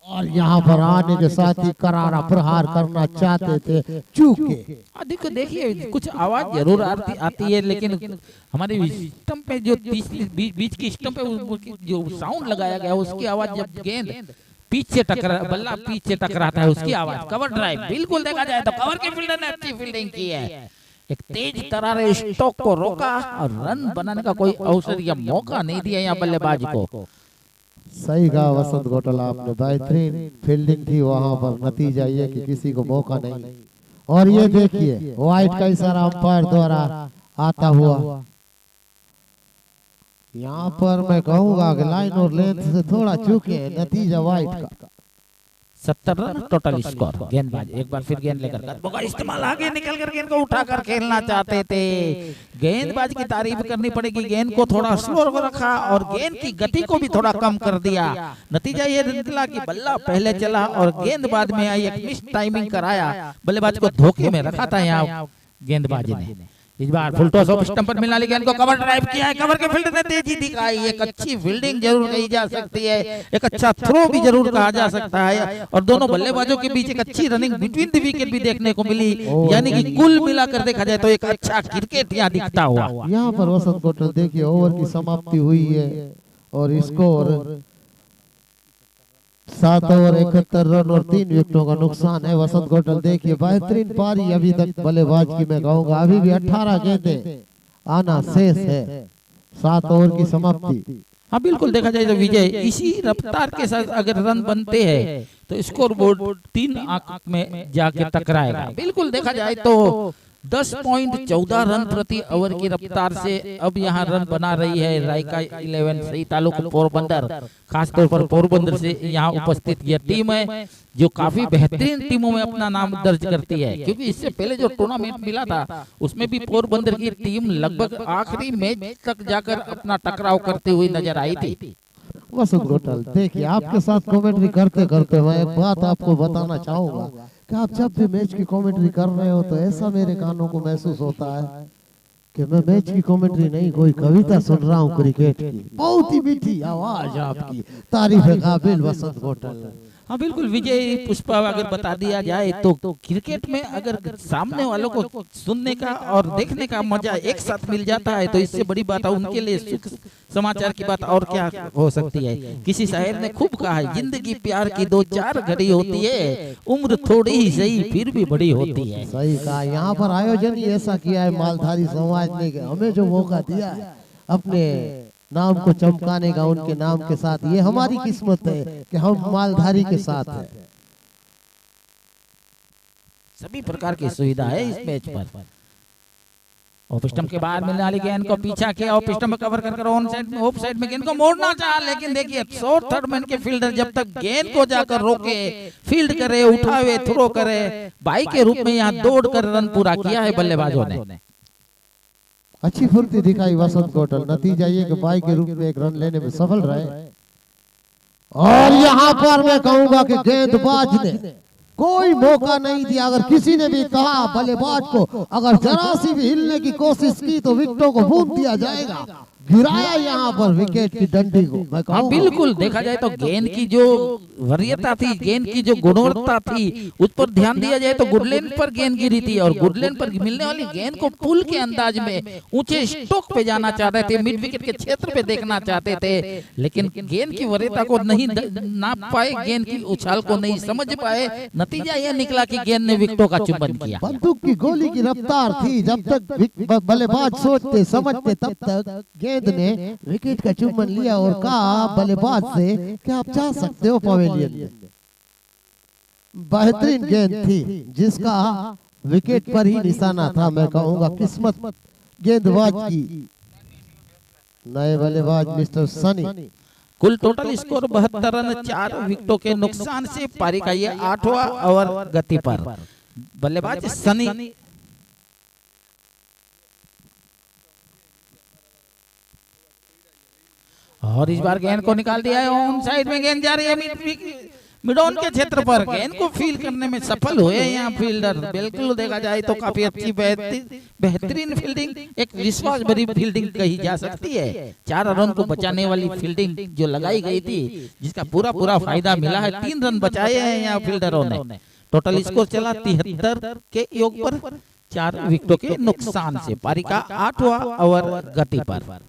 और यहाँ पर आने के साथ ही करारा प्रहार करना चाहते थे, चूके। देखिए कुछ आवाज जरूर आती है, लेकिन हमारे स्टंप पे जो बीच की स्टंप पे जो साउंड लगाया गया उसकी आवाज, जब गेंद पीछे बल्ला पीछे टकराता है उसकी आवाज। कवर ड्राइव बिल्कुल देखा जाए तो कवर के फील्डर ने अच्छी फील्डिंग की है, एक तेज तरारे स्टॉक को रोका और रन बनाने का कोई अवसर या मौका नहीं दिया यहाँ बल्लेबाज को। सही कहा वसंत कोटल आपने, बेहतरीन फील्डिंग थी वहां पर, नतीजा ये कि किसी को मौका नहीं। और ये देखिए वाइट का इशारा अंपायर द्वारा आता हुआ। यहाँ पर मैं कहूंगा कि लाइन और लेंथ से थोड़ा चूके हैं, नतीजा वाइट का। 70 रन टोटल स्कोर। गेंदबाज एक बार फिर गेंद लेकर कदमों का इस्तेमाल, आगे निकल कर गेंद को उठाकर खेलना चाहते थे। गेंदबाज की तारीफ करनी पड़ेगी, गेंद को थोड़ा स्लो रखा और गेंद की गति को भी थोड़ा कम कर दिया। नतीजा ये निकला कि बल्ला पहले चला और गेंदबाज में आई एक मिस टाइमिंग कराया, बल्लेबाज को धोखे में रखा था यहाँ गेंदबाजी ने। इस बार फुल टॉस ऑफ स्टंप पर मिला, गेंद को कवर ड्राइव किया है, कवर के फील्ड ने तेजी दिखाई। एक अच्छी फील्डिंग जरूर कही जा सकती है, एक अच्छा थ्रो भी जरूर कहा जा सकता है और दोनों बल्लेबाजों के बीच एक अच्छी रनिंग बिटवीन द विकेट भी देखने को मिली। यानी कि कुल मिलाकर देखा जाए तो एक अच्छा क्रिकेट यहाँ दिखता हुआ। यहाँ पर वसंत कोटल देखिए ओवर की समाप्ति हुई है और स्कोर 7 ओवर 71 रन और 3 विकेटों का नुकसान है। वसंत कोटल देखिए बेहतरीन पारी अभी तक बल्लेबाज की मैं कहूंगा, अभी भी 18 गेंदें आना शेष है, 7 ओवर की समाप्ति। हाँ बिल्कुल, देखा जाए तो विजय इसी रफ्तार के साथ अगर रन बनते हैं तो स्कोर बोर्ड 3 अंक में जाके टकराएगा। बिल्कुल देखा जाए तो 10.14 रन प्रति ओवर की रफ्तार से अब यहाँ रन बना रही है रायका 11 सही तालुक पोरबंदर। खासतौर पर पोरबंदर से यहाँ उपस्थित यह टीम है जो काफी बेहतरीन टीमों में अपना नाम दर्ज करती है, क्योंकि इससे पहले जो टूर्नामेंट मिला था उसमें भी पोरबंदर की टीम लगभग आखिरी मैच तक जाकर अपना टकराव करती हुई नजर आई थी। वसंत कोटल देखिए आपके साथ कमेंट्री करते करते मैं एक बात आपको बताना चाहूंगा कि आप जब भी मैच की कमेंट्री कर रहे हो तो ऐसा मेरे कानों को महसूस होता है कि मैं मैच की कमेंट्री नहीं कोई कविता सुन रहा हूँ क्रिकेट की। बहुत ही मीठी आवाज आपकी, तारीफ है काबिल वसंत कोटल। हाँ बिल्कुल विजय पुष्पा, अगर बता दिया जाए तो क्रिकेट में अगर सामने वालों को सुनने का और देखने का मजा एक साथ मिल जाता है तो इससे बड़ी बात है उनके लिए सुख समाचार की बात और क्या हो सकती है। किसी शायर ने खूब कहा है, जिंदगी प्यार की 2-4 घड़ी होती है, उम्र थोड़ी ही सही फिर भी बड़ी होती है। सही कहा। यहाँ पर आयोजन ही ऐसा किया है मालधारी समाज ने, हमें जो मौका दिया है अपने नाम को चमकाने का उनके नाम के साथ, ये हमारी किस्मत है कि हम मालधारी के साथ हैं। सभी प्रकार की सुविधा है इस मैच पर। ऑफ स्टंप के बाद मिलने वाली गेंद को पीछा किया, ऑफ स्टंप कवर कर ऑन साइड में ऑफ साइड में गेंद को मोड़ना चाहा, लेकिन देखिए शॉर्ट थर्ड मैन के फील्डर जब तक गेंद को जाकर रोके, फील्ड करे, उठावे, थ्रो करे, बाई के रूप में यहाँ दौड़कर रन पूरा किया है बल्लेबाजों ने। अच्छी फुर्ती दिखाई वसंत कोटल, नतीजा ये कि बाई के रूप में एक रन लेने में सफल रहे। और यहाँ पर मैं कहूंगा कि गेंदबाज ने कोई मौका नहीं दिया। अगर किसी ने भी कहा बल्लेबाज को अगर जरा सी भी हिलने की कोशिश की तो विकेटों को बूंद दिया जाएगा, गिराया यहाँ पर विकेट की डंडी को। मैं कहूंगा बिल्कुल देखा जाए तो गेंद की जो वरीयता थी, गेंद की जो गुणवत्ता थी, उस पर ध्यान दिया जाए तो गुडलैंड पर गेंद गिरी थी और गुडलैंड पर मिलने वाली गेंद को पुल के अंदाज में ऊंचे स्टोक पे जाना चाहते थे, मिड विकेट के क्षेत्र पे देखना चाहते थे, लेकिन गेंद की वरीयता को नहीं नाप पाए, गेंद की उछाल को नहीं समझ पाए। नतीजा यह निकला कि गेंद ने विकेटों का चुंबन किया। बंदूक की गोली की रफ्तार थी, जब तक बल्लेबाज सोचते समझते तब तक गेंद ने विकेट का चुंबन लिया और कहा बल्लेबाज से कि आप जा सकते हो पवेलियन में। बेहतरीन गेंद थी जिसका विकेट पर ही निशाना था। मैं कहूंगा किस्मत गेंदबाज की। नए बल्लेबाज मिस्टर सनी। कुल टोटल स्कोर 72 रन 4 विकेटों के नुकसान से पारी का ये 8वां ओवर गति पर। बल्लेबाज सनी और इस बार गेंद को निकाल दिया है, ऑन साइड में गेंद जा रही है मिड ऑन के क्षेत्र पर। गेंद को फील करने में सफल हुए यहाँ फील्डर। बिल्कुल देखा जाए तो काफी अच्छी बेहतरीन फील्डिंग, एक विश्वास भरी फील्डिंग कही जा सकती है। 4 रन को बचाने वाली फील्डिंग जो लगाई गई थी, जिसका पूरा फायदा मिला है। 3 रन बचाए हैं यहाँ फील्डरों ने। टोटल स्कोर चला 73 के योग पर 4 विकेटों के नुकसान से। पारी का 8वां ओवर गति पर।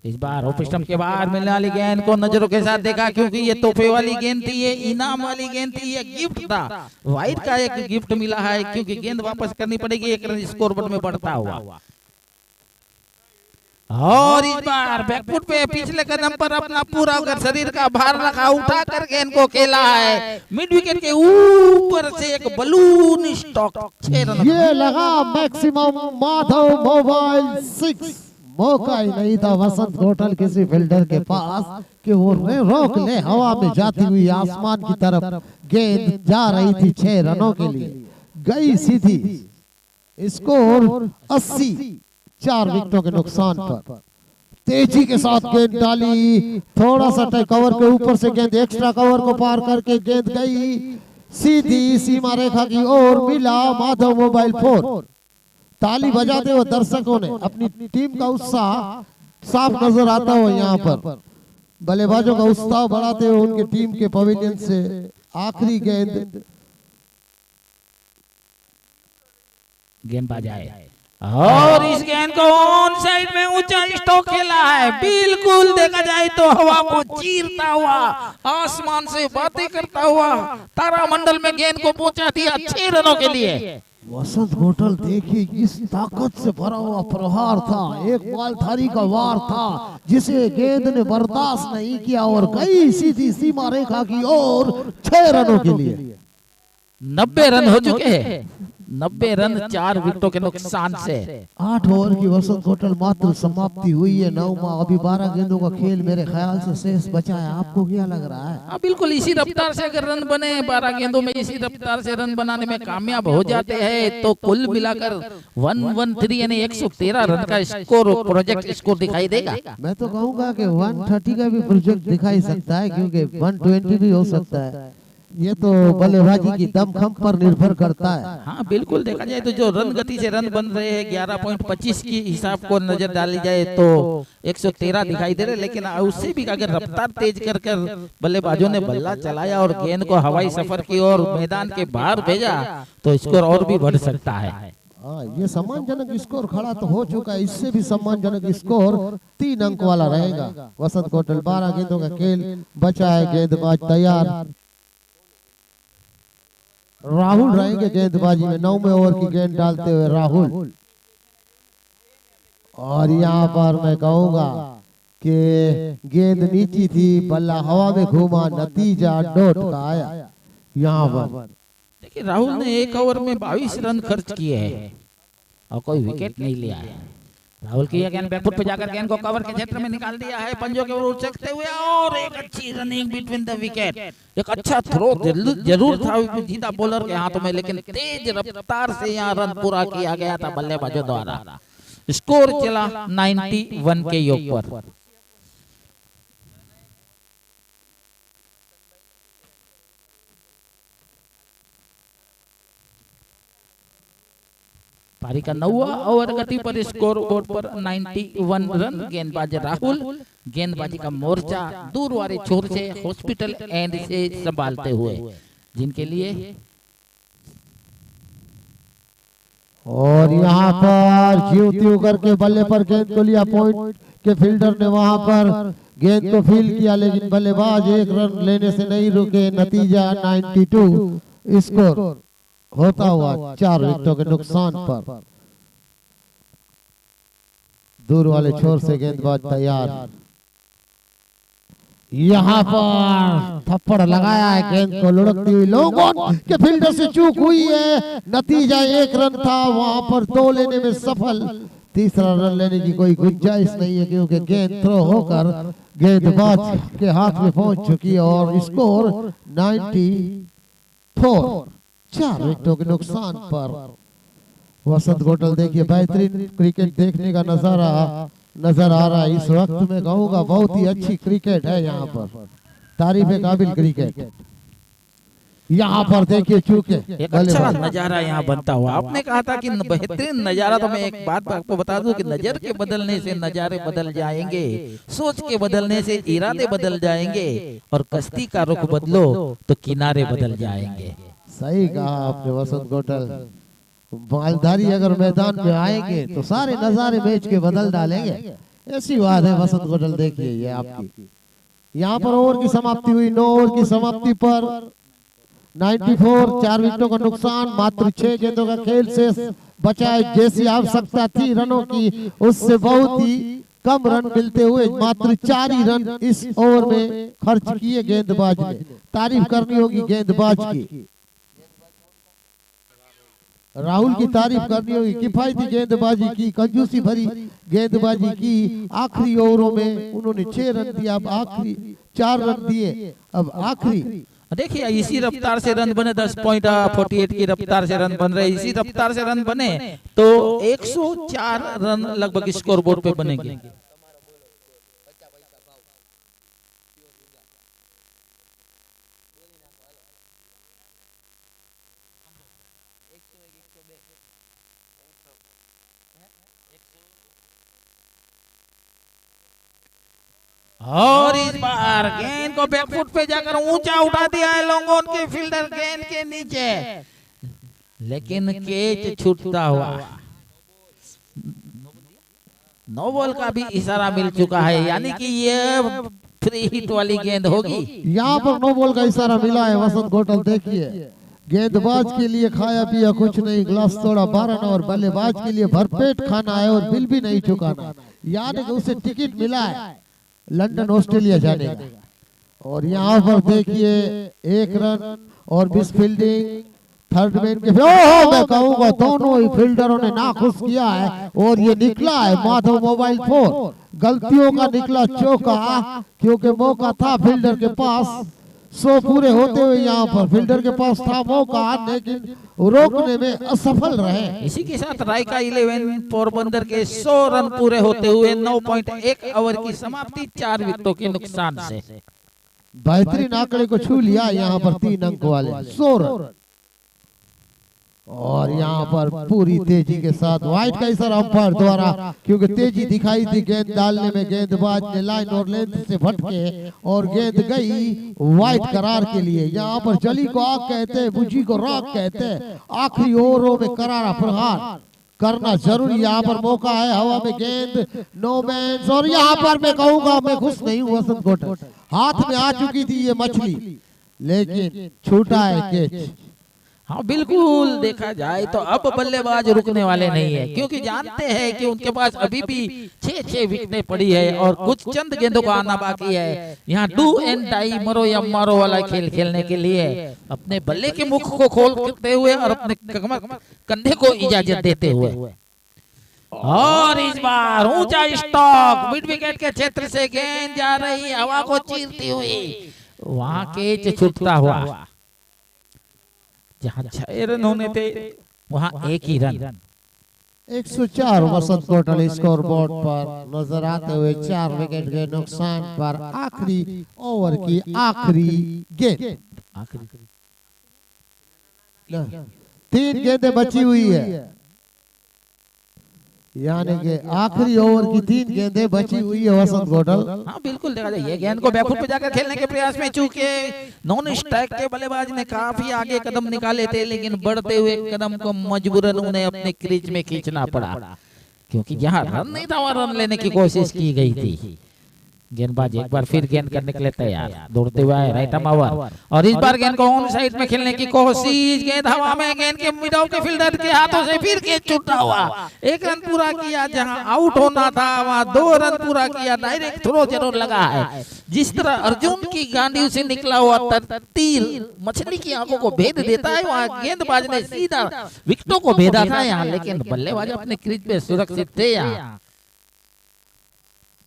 इस बार ऑफ स्टंप के बाद मिलने वाली गेंद को नजरों के साथ देखा, क्योंकि ये तोहफे वाली गेंद थी, ये इनाम वाली गेंद थी, ये गिफ्ट था। वाइट का एक गिफ्ट मिला है, क्योंकि गेंद वापस करनी पड़ेगी एक रन स्कोर बोर्ड में बढ़ता हुआ। और इस बार बैकफुट पे पिछले कदम पर अपना पूरा अगर शरीर का भार रखा, उठा कर गेंद को खेला है मिड विकेट के ऊपर से एक बलून स्टॉक 6 रन। ये लगा मैक्सिमम माधव मोबाइल 6। मौका ही नहीं था वसंत होटल किसी फील्डर के पास कि वो रोक ले। हवा में जाती हुई आसमान की तरफ गेंद जा रही थी 6 रनों के लिए, गई सीधी। स्कोर 80, 4 विकेटों के नुकसान पर। तेजी के साथ गेंद डाली, थोड़ा सा टच कवर के ऊपर से गेंद एक्स्ट्रा कवर को पार करके गेंद गई सीधी सीमा रेखा की ओर। मिला माधव मोबाइल 4। ताली बजाते हुए दर्शकों ने अपनी टीम का उत्साह साफ नजर आता हुआ यहाँ पर बल्लेबाजों का उत्साह बढ़ाते हुए उनके टीम के पवेलियन से आखिरी गेंदबाज आए और इस गेंद को ऑन साइड में ऊंचा स्टॉक खेला है। बिल्कुल देखा जाए तो हवा को चीरता हुआ, आसमान से बातें करता हुआ तारामंडल में गेंद को पहुंचा दिया 6 रनों के लिए। वसंत होटल देखिए इस ताकत से भरा हुआ प्रहार था, एक मालधारी का वार था जिसे गेंद ने बर्दाश्त नहीं किया और गई सीधी सीमा रेखा की ओर 6 रनों के लिए। 90 रन हो चुके हैं, 90 रन 4 विकेटों के नुकसान से। 8 ओवर की वसंत होटल मात्र समाप्ति हुई है। 9वां अभी 12 गेंदों का खेल मेरे ख्याल से शेष बचा है। आपको क्या लग रहा है? बिल्कुल इसी रफ्तार से अगर रन बने 12 गेंदों में, इसी रफ्तार से रन बनाने में कामयाब हो जाते हैं तो कुल मिलाकर 113 यानी 113 रन का स्कोर, प्रोजेक्ट स्कोर दिखाई देगा। मैं तो कहूँगा कि 130 का भी प्रोजेक्ट दिखाई सकता है क्योंकि 120 भी हो सकता है। ये तो बल्लेबाजी की दमखम पर निर्भर करता है। हाँ बिल्कुल, देखा जाए तो जो रन गति से रन बन रहे हैं 11.25 की हिसाब को नजर डाली जाए तो 113 दिखाई दे रहे, लेकिन उससे भी अगर रफ्तार तेज कर बल्लेबाजों ने बल्ला चलाया और गेंद को हवाई सफर की और मैदान के बाहर भेजा तो स्कोर और भी बढ़ सकता है। ये सम्मानजनक स्कोर खड़ा तो हो चुका है, इससे भी सम्मानजनक स्कोर 3 अंक वाला रहेगा। वसंत होटल 12 गेंदों का खेल बचा है, गेंदबाज तैयार। राहुल रहेंगे गेंदबाजी में, 9वें ओवर की गेंद डालते हुए राहुल। और यहाँ पर मैं कहूंगा कि गेंद नीची थी, बल्ला हवा में घूमा, नतीजा डॉट का आया। यहाँ पर देखिए राहुल ने 1 ओवर में 22 रन खर्च किए हैं और कोई विकेट नहीं लिया है। राहुल की गेंद बैकफुट पे जाकर गेंद को कवर के क्षेत्र में निकाल दिया है, पंजों के ऊपर उछलते हुए और एक अच्छी रनिंग बिटवीन द विकेट। एक अच्छा थ्रो जरूर था जीता बॉलर के हाथों में, लेकिन तेज रफ्तार से यहाँ रन पूरा किया गया था बल्लेबाजों द्वारा। स्कोर चला 91 के योग पर। पारी का 9वां ओवर गति पर स्कोर बोर्ड पर 91 रन। गेंदबाज राहुल गेंदबाजी का मोर्चा दूर वाले छोर से हॉस्पिटल एंड से संभालते हुए, जिनके लिए और यहाँ पर जीव त्यों करके बल्ले पर गेंद को लिया। पॉइंट के फील्डर ने वहां पर गेंद को फील्ड किया, लेकिन बल्लेबाज 1 रन लेने से नहीं रुके। नतीजा 92 स्कोर होता हुआ 4 विकेटों के नुकसान पर। दूर वाले छोर से गेंदबाज तैयार। यहाँ पर थप्पड़ लगाया है, गेंद को लुढ़कती हुई लोगों के फील्डर से चूक हुई है। नतीजा 1 रन था, वहां पर 2 लेने में सफल। तीसरा रन लेने की कोई गुंजाइश नहीं है क्योंकि गेंद थ्रो होकर गेंदबाज के हाथ में पहुंच चुकी है। और स्कोर 94, 4 विकेटों के नुकसान पर। वसंत होटल देखिए बेहतरीन क्रिकेट देखने का नजारा नजर आ रहा है इस वक्त में। कहूँगा बहुत ही अच्छी क्रिकेट है यहाँ पर, तारीफ काबिल क्रिकेट। यहाँ पर देखिए चूके एक अच्छा नजारा यहाँ बनता हुआ। आपने कहा था कि बेहतरीन नजारा, तो मैं एक बात आपको बता दूं कि नजर के बदलने से नजारे बदल जाएंगे, सोच के बदलने से इरादे बदल जाएंगे, और कश्ती का रुख बदलो तो किनारे बदल जाएंगे। सही कहा आपने वसंत होटल। मालधारी अगर मैदान में आएंगे तो सारे नजारे बेच के बदल डालेंगे, ऐसी बात है वसंत होटल। देखिए ये आपकी यहाँ पर ओवर की समाप्ति हुई। 9 ओवर की समाप्ति पर 94, 4 विकेटों का नुकसान, मात्र 6 गेंदों का खेल शेष बचा है। जैसी आवश्यकता थी रनों की, उससे बहुत ही कम रन मिलते हुए मात्र 4 ही रन इस ओवर में खर्च किए गेंदबाज ने। तारीफ करनी होगी गेंदबाज की, राहुल की तारीफ करनी होगी। किफायती गेंदबाजी की, कंजूसी भरी गेंदबाजी की। आखिरी ओवरों में उन्होंने 6 रन दिया, अब आखिरी 4 रन दिए। अब आखिरी देखिए इसी रफ्तार से रन बने 10.48 की रफ्तार से रन बन रहे, इसी रफ्तार से रन बने तो 104 रन लगभग स्कोर बोर्ड पे बनेंगे। और इस बार गेंद को बैकफुट पे जाकर ऊंचा उठा दिया है लोगों के फील्डर गेंद के नीचे, लेकिन कैच छूटता हुआ। नो बॉल का भी इशारा मिल चुका है, यानी कि ये फ्री हिट वाली गेंद होगी। यहाँ पर नो बॉल का इशारा मिला है वसंत होटल। देखिए गेंदबाज के लिए खाया पिया कुछ नहीं, गिलास तोड़ा 12 और बल्लेबाज के लिए भरपेट खाना है और बिल भी नहीं चुकाना, यानी कि उसे टिकट मिला है लंदन ऑस्ट्रेलिया जाने का। और यहाँ पर देखिए 1 रन और मिस फील्डिंग थर्ड मैन के। मैं कहूँगा दोनों ही फील्डरों ने नाखुश किया है और ये निकला है माधव मोबाइल 4 गलतियों का निकला चौका, क्योंकि मौका था फील्डर के पास। 100 पूरे होते हुए यहाँ पर फील्डर के पास था मौका, लेकिन रोकने में असफल रहे। इसी के साथ रायका 11 पोरबंदर के 100 रन पूरे होते हुए 9.1 ओवर की समाप्ति 4 विकेटों के नुकसान से। बेहतरीन आंकड़े को छू लिया यहाँ पर 3 अंक वाले 100 रन। और यहाँ पर पूरी तेजी के साथ वाइड का इशारा अंपायर द्वारा, क्योंकि तेजी दिखाई थी गेंद डालने में। गेंदबाज ने लाइन और लेंथ से भटके और गेंद गई वाइड करार के लिए। यहाँ पर जली को आग कहते हैं, बुझी को राख कहते हैं। आखिरी ओवरों में करारा प्रहार करना जरूरी। यहाँ पर मौका है, हवा में गेंद, नो मैन। और यहाँ पर मैं कहूँगा, मैं खुश नहीं हूँ वसंत कोटल, हाथ में आ चुकी थी ये मछली, लेकिन छूटा है कैच। हाँ बिल्कुल, देखा जाए तो अब बल्लेबाज रुकने वाले नहीं है, क्योंकि जानते हैं कि उनके पास अभी भी 6 विकेटें पड़ी है और कुछ चंद गेंदों को आना बाकी है। यहाँ डू एंड डाई, मरो या मारो वाला खेल खेलने के लिए अपने बल्ले के मुख को खोलते हुए और अपने कंधे को इजाजत देते हुए। और इस बार ऊंचा स्टॉक मिड विकेट के क्षेत्र से गेंद जा रही हवा को चीरती हुई, वहां कैच छूटता हुआ। जहाँ 6 रन होने थे वहाँ 1 ही रन। 104 वसंत कोटल स्कोर बोर्ड पर नजर आते हुए 4 विकेट के नुकसान पर आखिरी ओवर की आखिरी गेंद। 3 गेंदें बची हुई है, यानी कि आखिरी ओवर की 3 गेंदें बची हुई है वसंत कोटल। हाँ बिल्कुल, देखा जाए ये गेंद को बैकफुट पे जाकर खेलने के प्रयास में चूके नॉन स्ट्राइक के बल्लेबाज ने काफी आगे कदम निकाले थे, लेकिन बढ़ते हुए कदम को मजबूरन उन्हें अपने क्रीज में खींचना पड़ा, क्योंकि यहाँ रन नहीं था, वहाँ रन लेने की कोशिश की गई थी। गेंदबाज एक बार फिर गेंद करने के लिए तैयार, दौड़ते हुए आए राइट आर्म ओवर। और इस बार गेंद को ऑन साइड में खेलने की कोशिश, गेंद हवा में, गेंद के मिडल के फील्डर के हाथों से फिर गेंद छूटा हुआ। 1 रन पूरा किया, जहां आउट होना था वहां 2 रन पूरा किया। डायरेक्ट थ्रो जरूर लगा है, जिस तरह अर्जुन की गांडी से निकला हुआ तीर मछली की आंखों को भेद देता है, वहां गेंदबाज ने सीधा विकेटों को भेदा था यहाँ, लेकिन बल्लेबाज अपने क्रीज पे सुरक्षित थे। यहाँ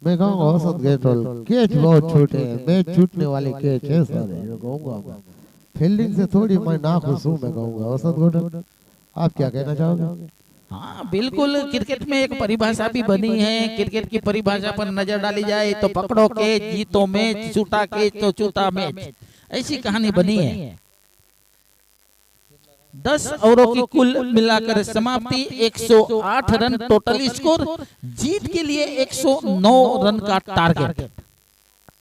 मैं कहूँगा वसंत गेटोल कैच बहुत छोटे हैं, मैच छूटने वाले कैच है सारे। मैं कहूँगा फील्डिंग से थोड़ी मैं नाखुश हूँ। मैं कहूँगा वसंत गेटोल, आप क्या कहना चाहोगे? हाँ बिल्कुल, क्रिकेट में एक परिभाषा भी बनी है। क्रिकेट की परिभाषा पर नजर डाली जाए तो पकड़ो कैच, जीतो मैच, छूटा कैच तो छूटा मैच, ऐसी कहानी बनी है। 10 ओवरों की कुल मिलाकर समाप्ति 108 रन टोटल स्कोर, जीत के लिए 109 रन का टारगेट।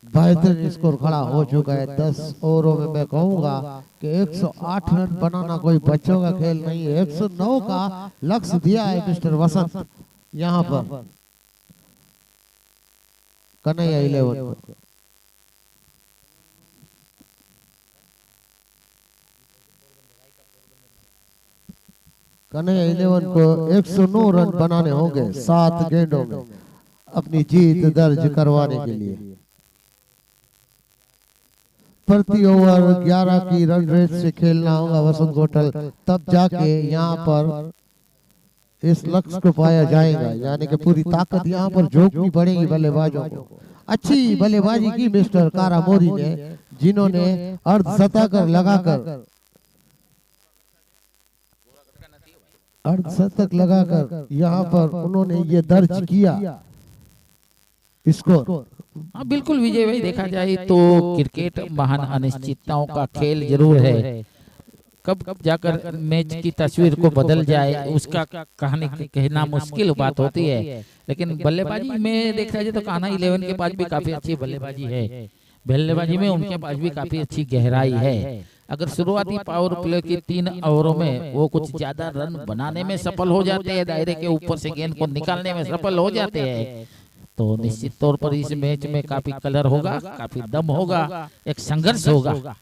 बेहतरीन स्कोर खड़ा हो चुका है 10 ओवरों में। मैं कहूंगा कि 108 रन बनाना कोई बच्चों का खेल नहीं है। 109 का लक्ष्य दिया है मिस्टर वसंत यहाँ पर कन्हैया 11 को। कन्हैया 11 को 109 रन बनाने होंगे 7 गेंदों में। अपनी जीत दर्ज करवाने के लिए। प्रति ओवर 11 की रन रेट से खेलना होगा वसंत होटल, तब जाके यहाँ पर इस लक्ष्य को पाया जाएगा। यानी कि पूरी ताकत यहाँ पर झोंकनी पड़ेगी बल्लेबाजों को। अच्छी बल्लेबाजी की मिस्टर कारामोरी ने, जिन्होंने अर्धशतक लगाकर यहाँ पर उन्होंने ये दर्ज किया स्कोर। हाँ बिल्कुल विजय भाई, देखा जाए तो क्रिकेट महान अनिश्चितताओं का खेल जरूर है। कब कब जाकर मैच की तस्वीर को बदल जाए उसका कहानी कहना मुश्किल बात होती है। लेकिन बल्लेबाजी में देखा जाए तो कान्हा 11 के पास भी काफी अच्छी बल्लेबाजी है। बल्लेबाजी में उनके पास भी काफी अच्छी गहराई है। अगर शुरुआती पावर प्ले की 3 ओवरों में वो कुछ ज्यादा रन बनाने में सफल हो जाते हैं, दायरे के ऊपर से गेंद को निकालने में सफल हो जाते हैं, तो निश्चित तौर पर इस मैच में काफी कलर होगा, काफी दम होगा, एक संघर्ष होगा।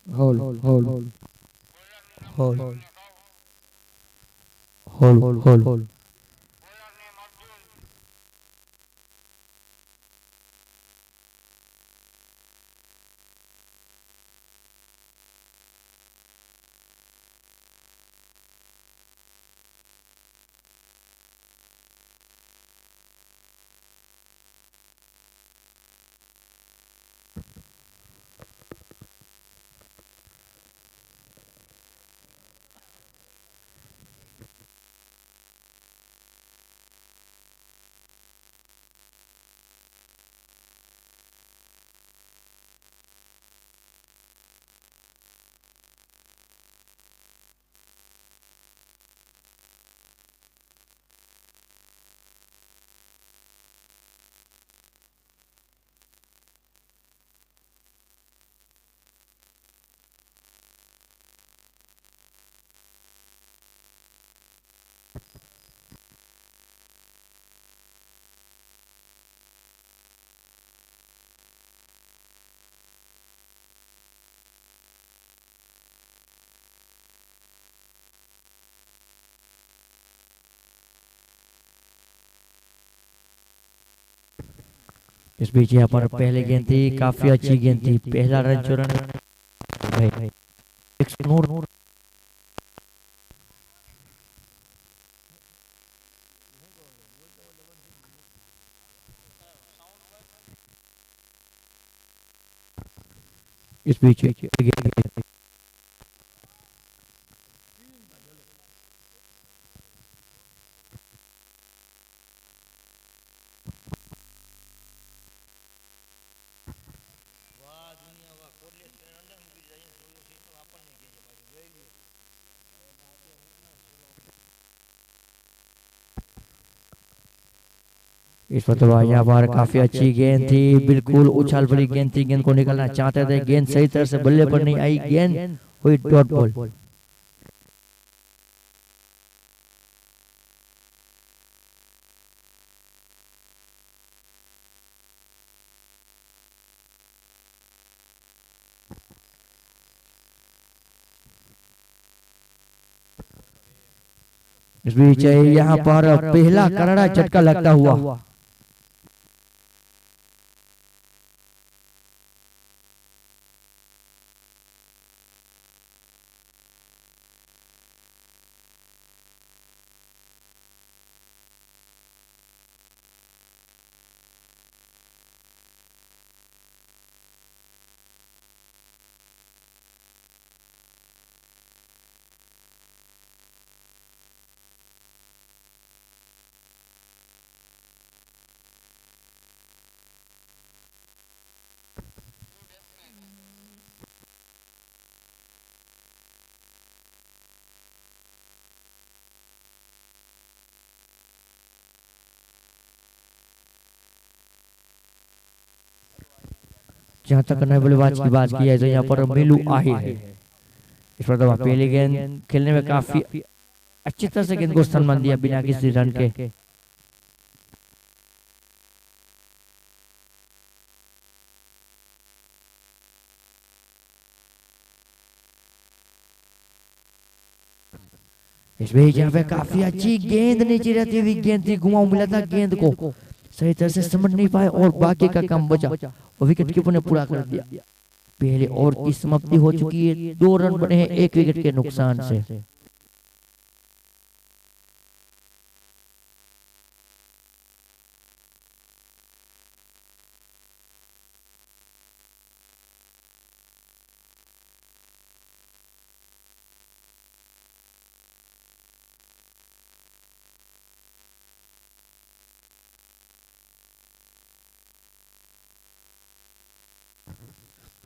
होल होल होल होल होल होल होल। इस बीच यहाँ पर पहले गेंद थी, काफी अच्छी गेंद थी, पहला रन जो रन इस बीच इस मतलब यहाँ पर काफी अच्छी गेंद थी, बिल्कुल उछाल भरी गेंद थी, गेंद को निकालना चाहते थे, गेंद सही तरह से बल्ले पर नहीं आई, गेंद हुई डॉट बॉल। इस बीच यहाँ पर पहला करारा झटका लगता हुआ जहां तक नए बल्लेबाज की बात की है तो यहाँ पर मिलू आहिर है। इस पर तो पहली गेंद खेलने में काफी अच्छी तरह से गेंद को सम्मान दिया बिना किसी रन के। इस बीच यहाँ पे काफी अच्छी गेंद नीचे रहती हुई गेंद थी, घुमाऊ मिला था गेंद को, सही तरह से समझ नहीं पाए और बाकी का काम बचा और विकेट कीपर ने पूरा कर दिया। पहले ओवर की समाप्ति हो चुकी है, 2 रन बने हैं 1 विकेट के नुकसान से।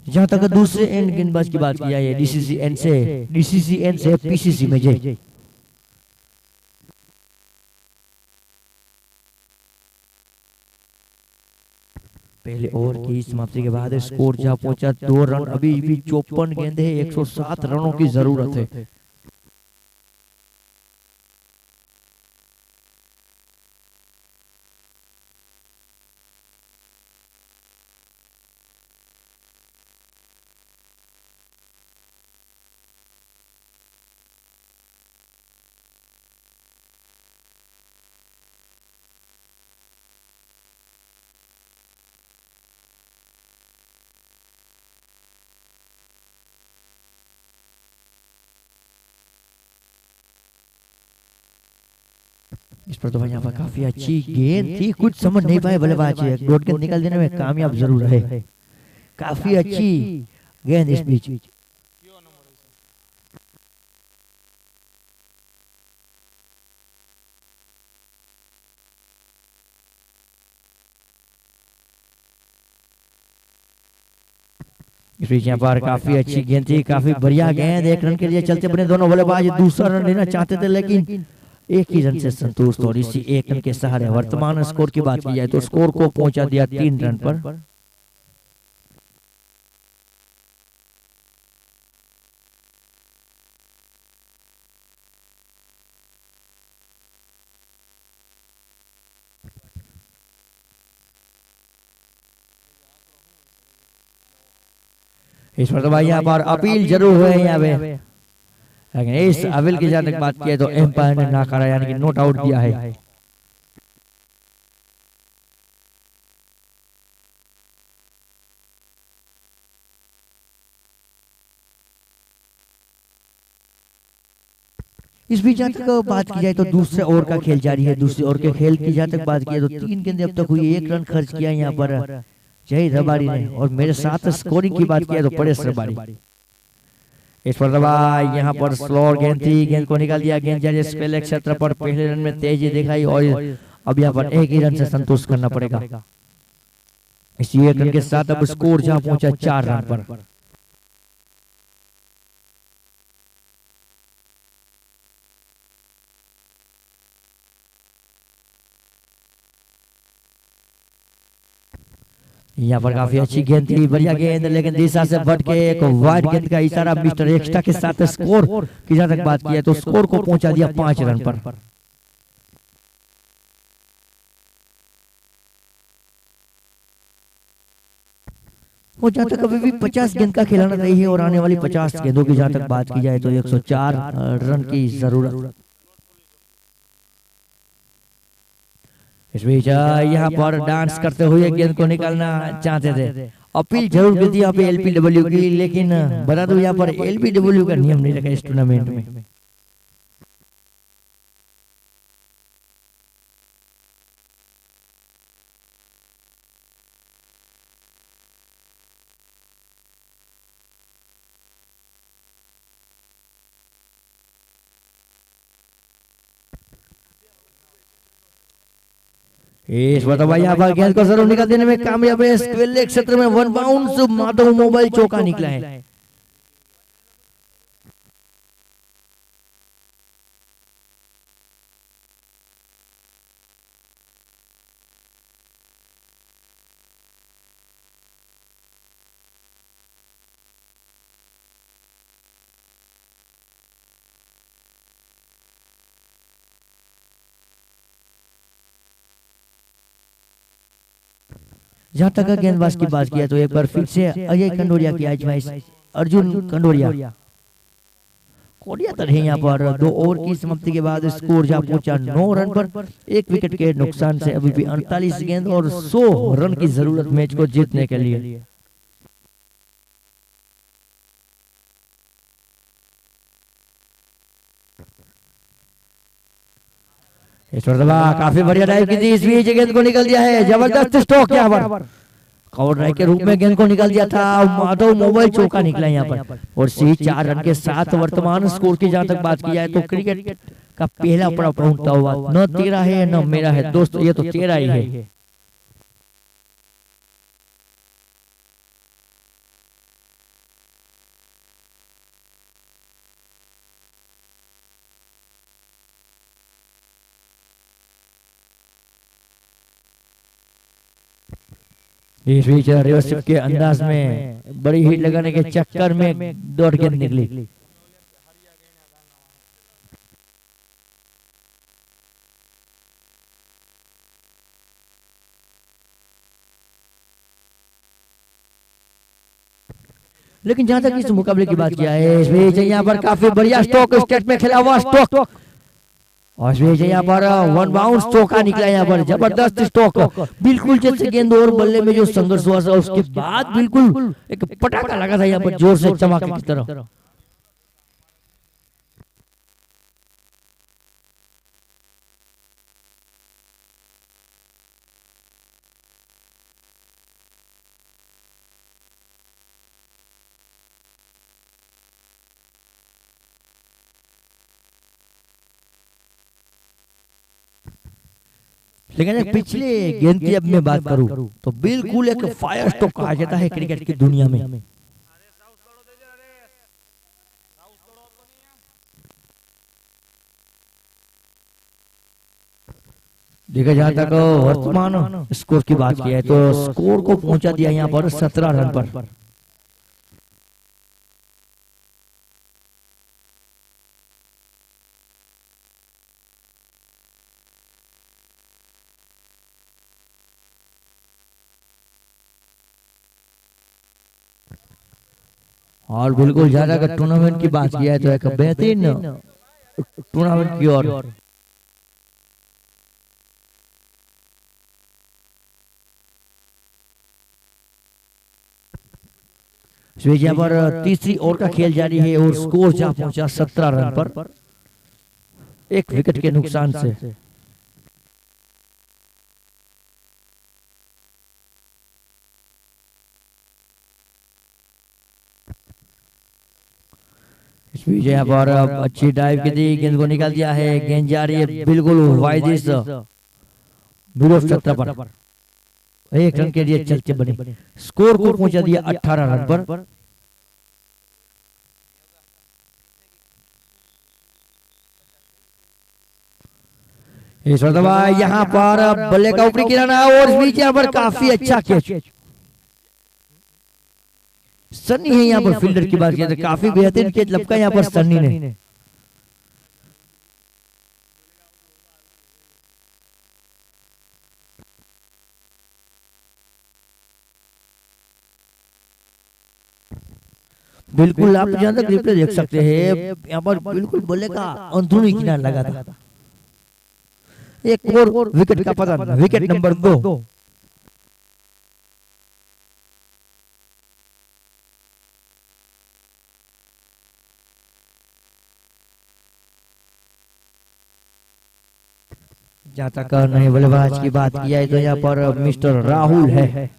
जहां तक दूसरे एंड गेंदबाज की बात किया है डीसीसीएन से पीसीसी में जय। पहले ओवर की समाप्ति के बाद स्कोर जहां पहुंचा 2 रन, अभी भी 54 गेंद है, 107 रनों की जरूरत है। इस पर तो भाई यहाँ पर काफी अच्छी गेंद थी, कुछ समझ नहीं पाए बल्लेबाज, डॉट गेंद निकाल देने में कामयाब जरूर है। काफी अच्छी गेंद इस बीच। इस बीच यहाँ पर काफी अच्छी गेंद थी, काफी बढ़िया गेंद, 1 रन के लिए चलते बने दोनों बल्लेबाज, दूसरा रन लेना चाहते थे लेकिन एक ही रन से संतुष्ट और इसी 1 रन के सहारे वर्तमान स्कोर की बात की जाए तो स्कोर को पहुंचा दिया 3 रन पर। इस पर तो भाई यहाँ पर अपील जरूर हुए यहाँ पे, लेकिन इस अपील की जहां तक बात की है तो एम्पायर ने नाकारा यानी कि नोट आउट किया है। इस बीच जहाँ तक बात की जाए तो दूसरे ओवर का खेल जारी है। दूसरे ओवर के खेल की जहाँ तक बात की जाए तो 3 गेंदें अब तक हुई, 1 रन खर्च किया यहाँ पर जय रबाड़ी ने। और मेरे साथ स्कोरिंग की बात किया तो परेश रबाड़ी। इस पर दबा यहाँ पर स्लोअर गेंद थी, गेंद को निकाल दिया। गेंद जारी स्पेल क्षेत्र पर पहले रन में तेजी दिखाई और अब यहाँ पर 1 ही रन से संतुष्ट करना पड़ेगा। इसी 1 रन के साथ अब स्कोर जहाँ पहुंचा 4 रन पर। यहाँ पर काफी अच्छी गेंद थी, बढ़िया गेंद, लेकिन दिशा से बढ़ के एक वाइड गेंद का इशारा मिस्टर एक्स्ट्रा के साथ स्कोर की जहाँ तक बात की है तो स्कोर को पहुंचा दिया 5 रन पर। वो जहाँ तक अभी भी 50 गेंद का खिलाना रही है और आने वाली 50 गेंदों की जहाँ तक बात की जाए तो 104 रन की जरूरत। इस बीच यहाँ पर डांस करते हुए गेंद को निकालना चाहते थे। अपील जरूर की थी यहाँ पे एलपीडब्ल्यू की, लेकिन बता दो यहाँ पर एलपीडब्ल्यू का नियम नहीं रखा इस टूर्नामेंट में। इस बताओ यहाँ पर गेंद को जरूर निकाल देने में कामयाब है। स्क्वेल क्षेत्र में 1 बाउंस माधव मोबाइल चौका निकला है। जहां तक गेंदबाज की बात किया तो एक बार फिर से अजय कंडोरिया की आजमाइश, अर्जुन कंडोरिया कोडिया तर है यहाँ पर। 2 ओवर की समाप्ति के बाद स्कोर जहां पहुंचा 9 रन पर। 1 विकेट के नुकसान से अभी भी 48 गेंद और 100 रन की जरूरत मैच को जीतने के लिए। काफी बढ़िया ड्राइव की थी, इस बीच गेंद को निकल दिया है। जबरदस्त स्ट्रोक यहाँ पर कवर ड्राइव के रूप में गेंद को निकल दिया था। माधव मोबाइल चौका निकला यहाँ पर और सी 4 रन के साथ वर्तमान स्कोर की जहां तक बात की जाए तो क्रिकेट का पहला पड़ाव पहुंचता हुआ न तेरा है न मेरा है दोस्तों, ये तो तेरा ही है। इस बीच रिवर्स के अंदाज में बड़ी हिट लगाने के चक्कर में दौड़ गेंद निकली। लेकिन जहां तक इस मुकाबले की बात किया है, इस बीच यहाँ पर काफी बढ़िया स्ट्रोक स्टेट में खेला हुआ स्ट्रोक और इस बीच यहाँ पर 1 बाउंस चौका निकला। यहाँ पर जबरदस्त स्ट्रोक, बिल्कुल जैसे गेंद और बल्ले में जो संघर्ष हुआ था उसके बाद बिल्कुल एक पटाखा लगा था यहाँ पर जोर से चमके की तरह। लेकिन पिछले गेंद की अब मैं बात करूं तो बिल्कुल एक फायर स्ट्रोक कहा जाता है क्रिकेट की दुनिया में। देखा जहां तक वर्तमान स्कोर की बात की है तो स्कोर को पहुंचा दिया यहाँ पर 17 रन पर। और बिल्कुल ज्यादा अगर टूर्नामेंट की बात किया है तो एक बेहतरीन टूर्नामेंट की ओर यहाँ पर तीसरी ओवर का खेल जारी है और स्कोर जहां पहुंचा 17 रन पर। एक विकेट के नुकसान से। इस बीच यहाँ पर अब अच्छी डाइव की थी, गेंद को निकाल दिया है, गेंद जा रही है बिल्कुल वाइड विरोध सत्र पर। एक रन के लिए चलते बने, स्कोर को पहुंचा दिया 18 रन पर। ईश्वर दवा यहाँ पर बल्ले का ऊपरी किनारा और इस बीच यहाँ पर काफी अच्छा कैच। सन्नी है यहाँ पर फील्डर की बात किया तो काफी बेहतरीन कैच लपका यहाँ पर सन्नी ने। बिल्कुल आप जहां तक रिप्ले देख सकते हैं यहाँ पर बिल्कुल बल्ले का अंदरूनी किनारा लगा था। एक और विकेट का पतन, विकेट नंबर 2। जहां तक नए बल्लेबाज की बात किया है तो यहाँ पर मिस्टर राहुल है।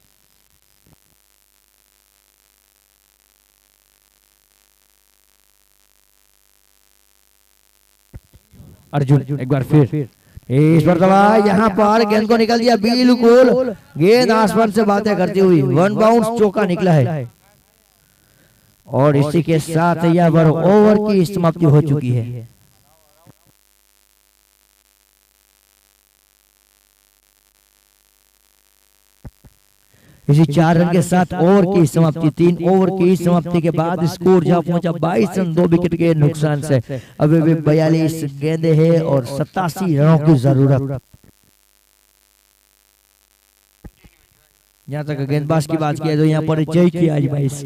अर्जुन एक बार फिर इस बार दवा यहाँ पर गेंद को निकल दिया बिल्कुल, गेंद आसमान से बातें करती हुई 1 बाउंस चौका निकला है और इसी के साथ यहाँ पर ओवर की समाप्ति हो चुकी है। इसी 4 रन के साथ ओवर की समाप्ति, 3 ओवर की समाप्ति के बाद स्कोर जहां पहुंचा 22 रन 2 विकेट के नुकसान से। अभी भी 42 गेंदें हैं और 87 रनों की जरूरत। यहां तक गेंदबाज की बात किया तो यहाँ पर जय की आजमाइश।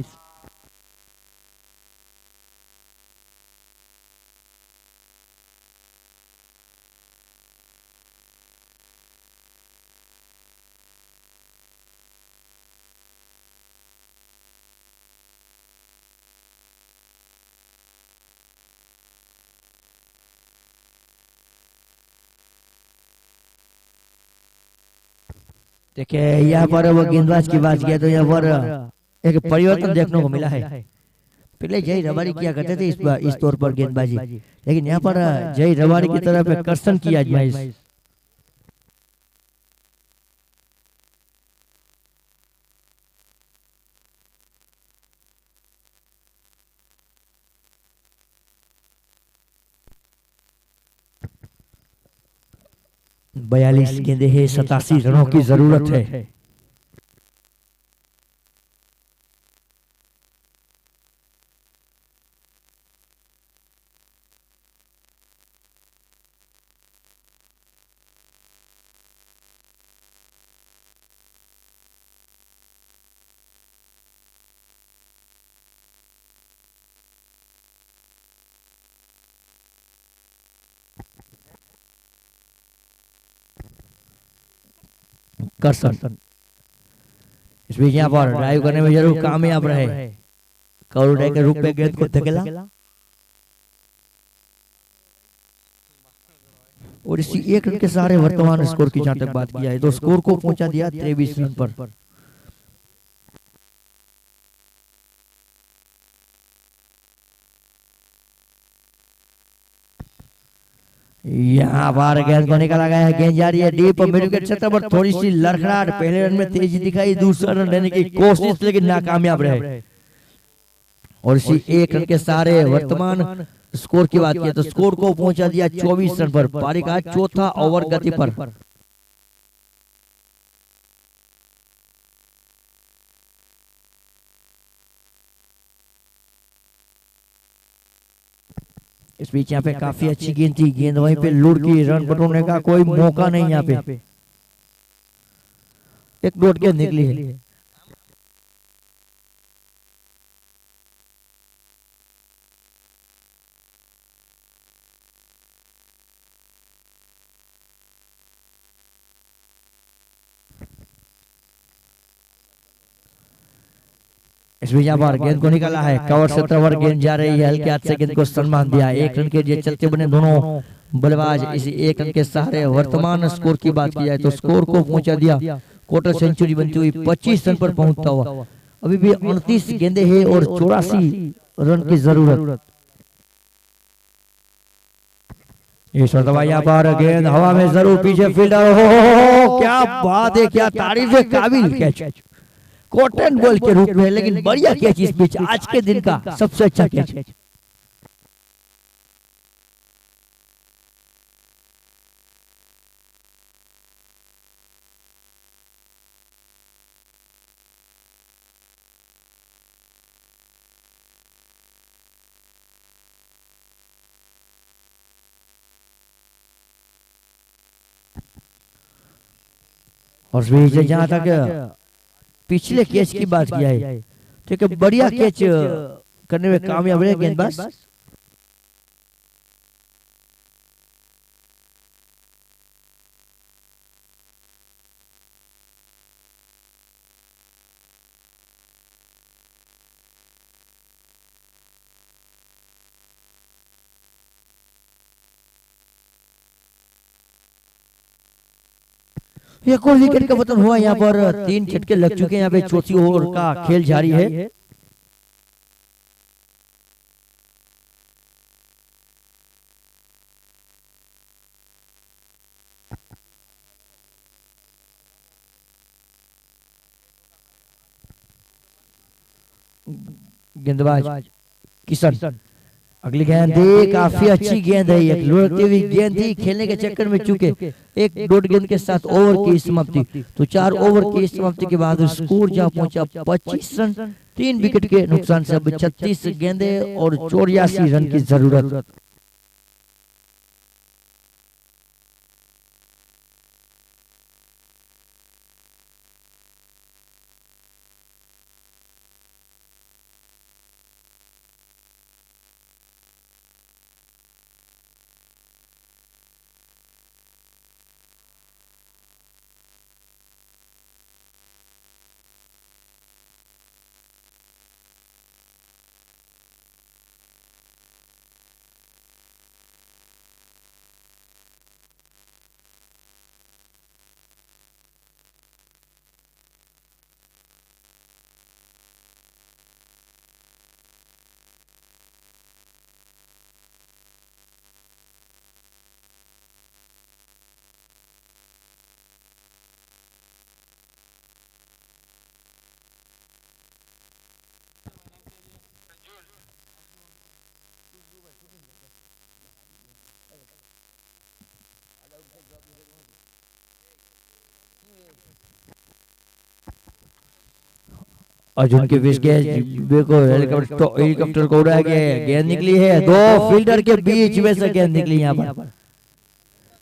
देखिए यहाँ पर वो गेंदबाज की बात किया तो यहाँ पर एक परिवर्तन देखने को मिला है। पहले जय रबारी किया करते थे इस तौर पर गेंदबाजी, लेकिन यहाँ पर जय रबारी की तरफ कर्षण की आजमाइश। बयालीस गेंदें हैं, 87 रनों की जरूरत है। कर्षण इस बीच यहाँ पर ड्राइव करने में जरूर कामयाब रहे, करोड़े के रूप में गेंद को धकेला और इसी 1 रन के सहारे वर्तमान स्कोर की जहां तक बात किया है तो स्कोर को पहुंचा दिया 23 रन पर। यहाँ पर गेंद को निकाला गया है, गेंद जा रही है डीप मिड विकेट क्षेत्र पर, थोड़ी सी लड़खड़ाहट, पहले रन में तेजी दिखाई, दूसरा रन लेने की कोशिश लेकिन नाकामयाब रहे और इसी 1 रन के सहारे वर्तमान स्कोर की बात की तो स्कोर को पहुंचा दिया 24 रन पर। पारी का चौथा ओवर गति पर। इस बीच यहाँ पे काफी अच्छी गेंद थी, गेंद वहीं पे लुढ़की, रन बटोरने का कोई मौका नहीं यहाँ पे। एक डॉट गेंद निकली है। इस बीच यहाँ पर गेंद को निकाला है, कवर क्षेत्र पर गेंद जा रही है, हल्के हाथ से गेंद को सम्मान दिया। 1 रन के लिए चलते बने दोनों बल्लेबाज इसी एक रन के सहारे वर्तमान स्कोर की बात की जाए तो स्कोर को पहुंचा दिया क्वार्टर सेंचुरी बनती हुई 25 रन पर पहुंचता हुआ। अभी भी 29 गेंदे हैं और 84 रन की जरूरत। ईश्वर दवा यहाँ पर गेंद हवा में जरूर पीछे फील्डर हो क्या बात है, क्या तारीफ है, काबिल कैच कॉटन बॉल के रूप में, लेकिन बढ़िया कैच इस बीच आज के दिन का सबसे अच्छा कैच। और जहां तक पिछले कैच की बात किया है ठीक है, बढ़िया कैच करने में कामयाब रहे गेंदबाज। एक और विकेट का पतन हुआ यहाँ पर, 3 झटके लग चुके हैं। यहाँ पे चौथी ओवर का खेल जारी है। गेंदबाज किशन, अगली गेंद काफी अच्छी गेंद है, एक लुढ़कती हुई गेंद थी, खेलने के चक्कर में चूके एक डॉट गेंद के साथ ओवर की समाप्ति। तो 4 ओवर की समाप्ति के बाद स्कोर जहां पहुंचा 25 रन, 3 विकेट के नुकसान से अब 36 गेंदे और 84 रन की जरूरत। अर्जुन के बीच हेलीकॉप्टर को उड़ा के गेंद निकली है, 2 फील्डर के बीच में से गेंद निकली। यहाँ पर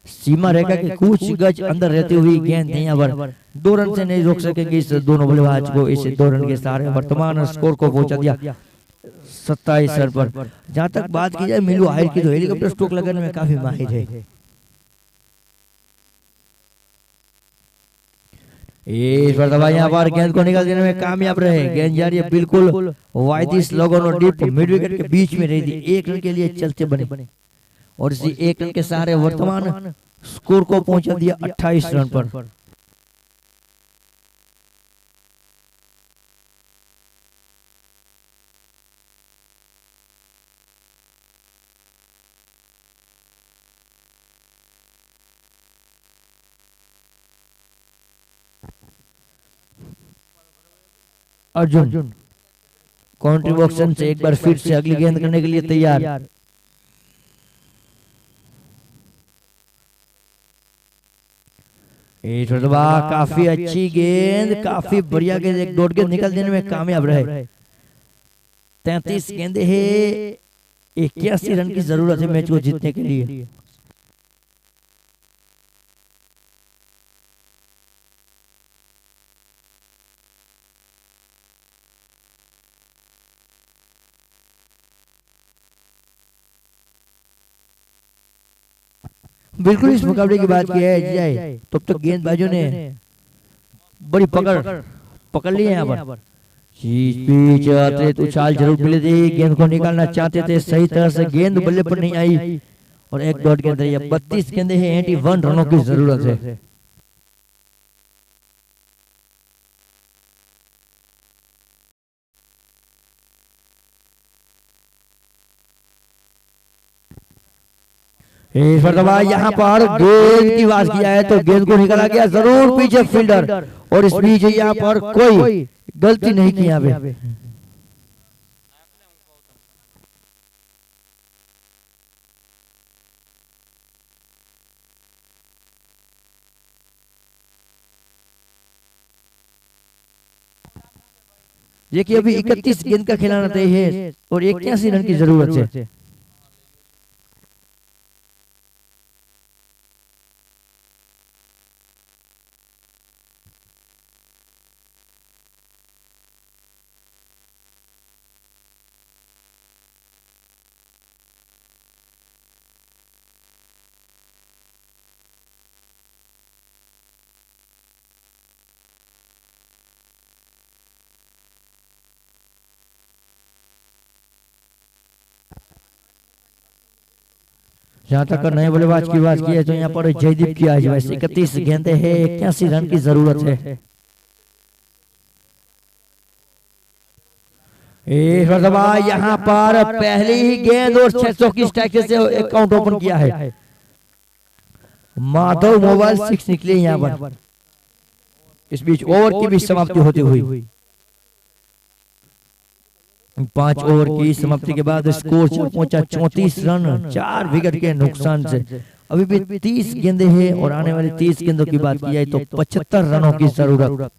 सीमा रेखा के कुछ गज अंदर रहती हुई गेंद यहाँ पर 2 रन से नहीं रोक सकेंगे इस दोनों बल्लेबाज को। इस 2 रन के सहारे वर्तमान स्कोर को पहुंचा दिया 27 रन पर। जहां तक बात की जाए मिलू हायर की, तो हेलीकॉप्टर स्ट्रोक लगाने में काफी माहिर है। इस बार दबा यहाँ पर गेंद को निकाल देने में कामयाब रहे। गेंद जा रही है बिल्कुल वाइड स्लोगन और डीप मिड विकेट के बीच में रही थी, 1 रन के लिए चलते बने और इसी 1 रन के सहारे वर्तमान स्कोर को पहुंचा दिया 28 रन पर। अर्जुन काउंट्री बॉक्सन से एक बार फिर से अगली गेंद करने के लिए तैयार। काफी अच्छी गेंद, काफी बढ़िया गेंद, एक डॉट गेंद निकल देने में कामयाब रहे। 33 गेंदे है, 81 रन की जरूरत है मैच को जीतने के लिए। बिल्कुल इस मुकाबले की बात की जाए तब तो गेंदबाजों ने बड़ी पकड़ ली है यहाँ पर। उछाल जरूर मिले थे, गेंद को निकालना चाहते थे, सही तरह से गेंद बल्ले पर नहीं आई और एक डॉट के अंदर ये 32 गेंदे हैं, 81 रनों की जरूरत है। इस मरतबा यहाँ पर गेंद की बात किया है तो गेंद को निकाला गया जरूर पीछे फील्डर, और इस बीच यहाँ पर कोई गलती नहीं की यहाँ पे। देखिए अभी 31 गेंद का खिलाना तय है और 81 रन की जरूरत है। जहाँ तक नए बल्लेबाज की बात की है तो यहाँ पर जयदीप की आज 31 गेंदें हैं, 81 रन की जरूरत है। इस मरतबा यहाँ पर पहली ही गेंद और 600 की स्ट्राइक से अकाउंट ओपन किया है। माधव मोबाइल 6 निकले यहाँ पर। इस बीच ओवर की भी समाप्ति होती हुई 5 ओवर की समाप्ति के बाद स्कोर पहुंचा 34 रन 4 विकेट के नुकसान से। अभी भी 30 गेंदें हैं और आने वाली 30 गेंदों की बात की जाए तो 75 रनों की जरूरत।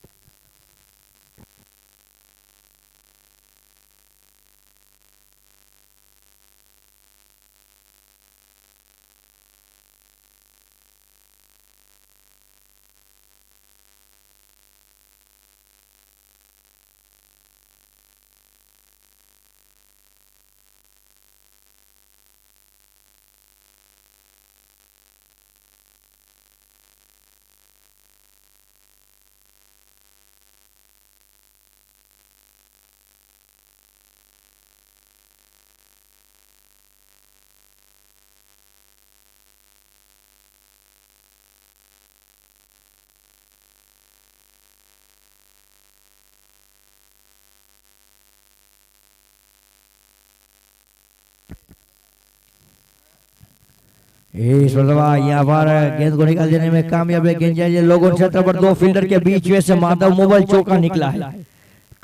इस मरतबा यहाँ पर गेंद को निकाल देने में कामयाब है गेंद जाए लोगों क्षेत्र पर 2 फील्डर के बीच में से माधव मोबाइल चौका निकला है।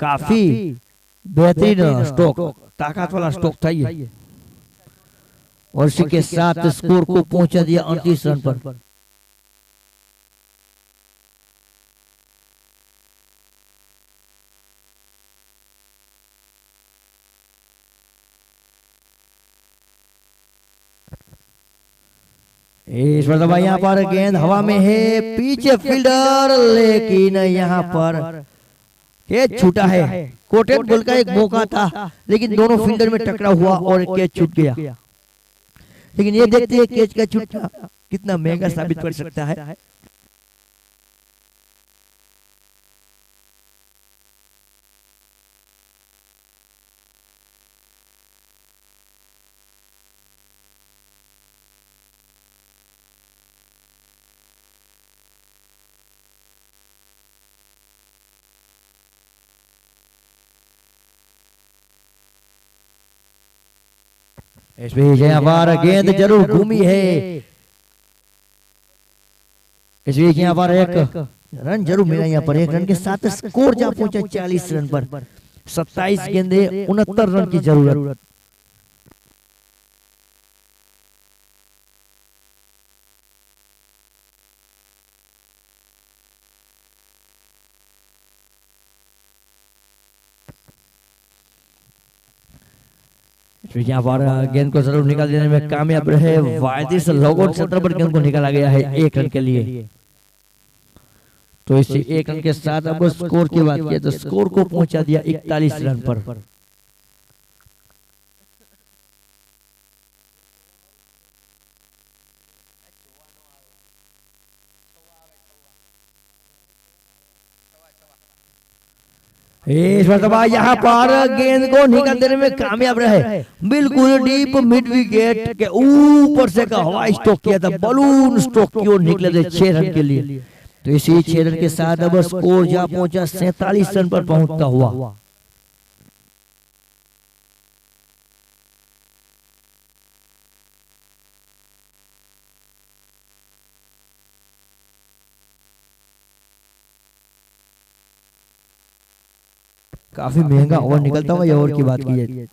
काफी बेहतरीन स्ट्रोक, ताकत वाला स्ट्रोक था ये और इसी के साथ स्कोर को पहुंचा दिया 38 रन पर। इस मरतबा यहाँ पर गेंद हवा में है, पीछे फील्डर लेकिन यहाँ पर कैच छूटा है। कोटेड गोल का एक मौका था लेकिन दोनों फील्डर में टकरा हुआ और कैच छूट गया। लेकिन ये देखते हैं कैच का छूटना कितना महंगा साबित कर सकता है। इस बीच यहाँ पर गेंद जरूर घूमी है। इस बीच यहाँ पर एक रन जरूर मिला, यहाँ पर 1 रन के साथ स्कोर जा पहुंचा 40 रन पर। 27 गेंदे 69 रन की जरूरत। यहाँ पर गेंद को जरूर निकाल देने में कामयाब रहे। वायदे से लोगों क्षेत्र पर गेंद को निकाला गया है 1 रन के लिए। तो इसी 1 रन के साथ अब स्कोर की बात किया तो स्कोर को पहुंचा दिया 41 रन पर। इस मरतबा यहाँ पर गेंद को निकाल देने में कामयाब रहे, बिल्कुल डीप मिड विकेट के ऊपर से का हवाई स्ट्रोक किया था, बलून स्ट्रोक की ओर निकले थे 6 रन के लिए। तो इसी 6 रन के साथ अब स्कोर जा पहुंचा 47 रन पर पहुंचता हुआ। काफी महंगा ओवर निकलता हुआ, ये ओवर की बात की जाए।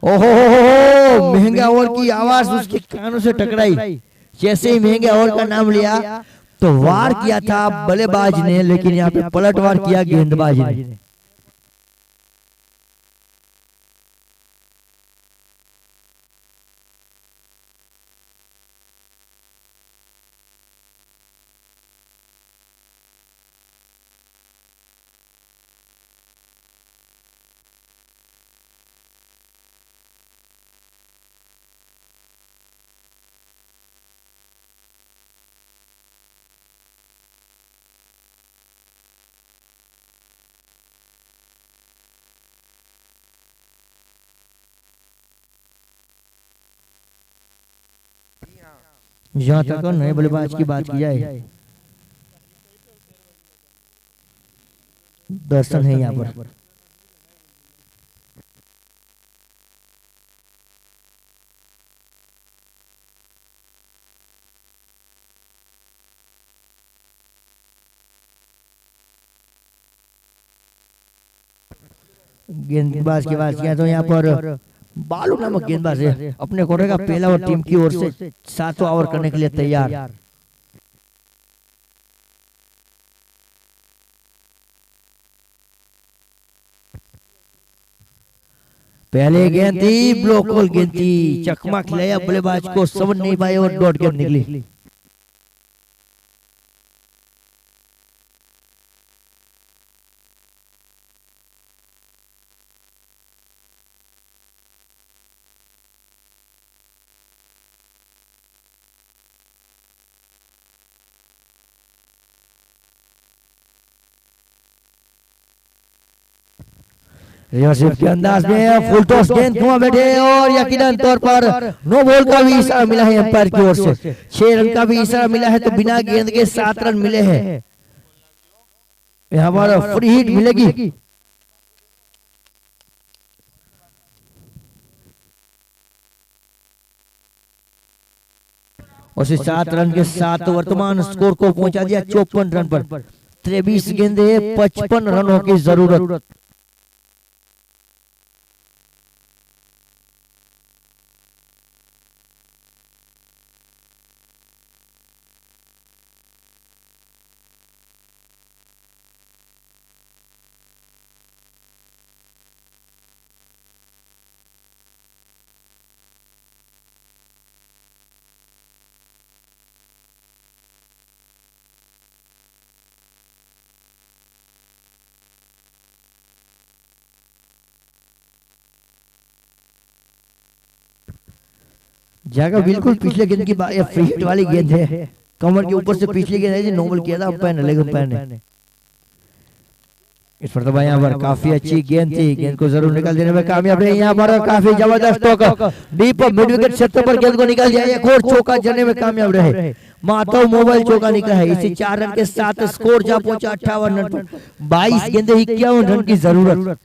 ओहो, महंगा ओवर की आवाज उसके कानों से टकराई। जैसे ही महंगे ओवर का नाम लिया तो वार किया था बल्लेबाज ने, लेकिन यहाँ पे पलटवार किया गेंदबाज ने। जहाँ तक नए बल्लेबाज की बात की जाए, दर्शन है यहाँ पर। गेंदबाज की बात किया तो यहाँ पर बालू नामक गेंदबाज है, अपने कोटे का पहला और टीम की ओर से 7वां ओवर करने के लिए तैयार। पहले गेंद थी, ब्लॉकल गेंद थी, चकमा खिलाया बल्लेबाज को, समझ नहीं पाए और डॉट गेंद निकली। रिवर्सिव के अंदाज में फुल टॉस गेंद घुमा बैठे और यकीनन तौर पर नो बॉल का भी इशारा मिला है अंपायर की ओर से। 6 रन का भी इशारा मिला है, तो बिना गेंद के 7 रन मिले हैं। यहाँ पर फ्री हिट मिलेगी। उसी 7 रन के साथ वर्तमान स्कोर को पहुंचा दिया 54 रन पर। 23 गेंदे 55 रनों की जरूरत। जगह बिल्कुल पिछले गेंद की फ्री हिट वाली गेंद है, कमर के ऊपर से पिछली गेंद है, नॉर्मल किया था अंपायर ने, लेग अंपायर ने। इस पर तो यहाँ पर काफी अच्छी गेंद थी, गेंद को जरूर निकाल देने में कामयाब रहे। यहाँ पर काफी जबरदस्त स्ट्रोक डीप मिड विकेट क्षेत्र पर गेंद को निकाल दिया, एक और चौका जड़ने में कामयाब रहे। माधव मोबाइल चौका निकला है। इसी 4 रन के साथ स्कोर जा पहुंचा 58 रन पर। 22 गेंदे 51 रन की जरूरत।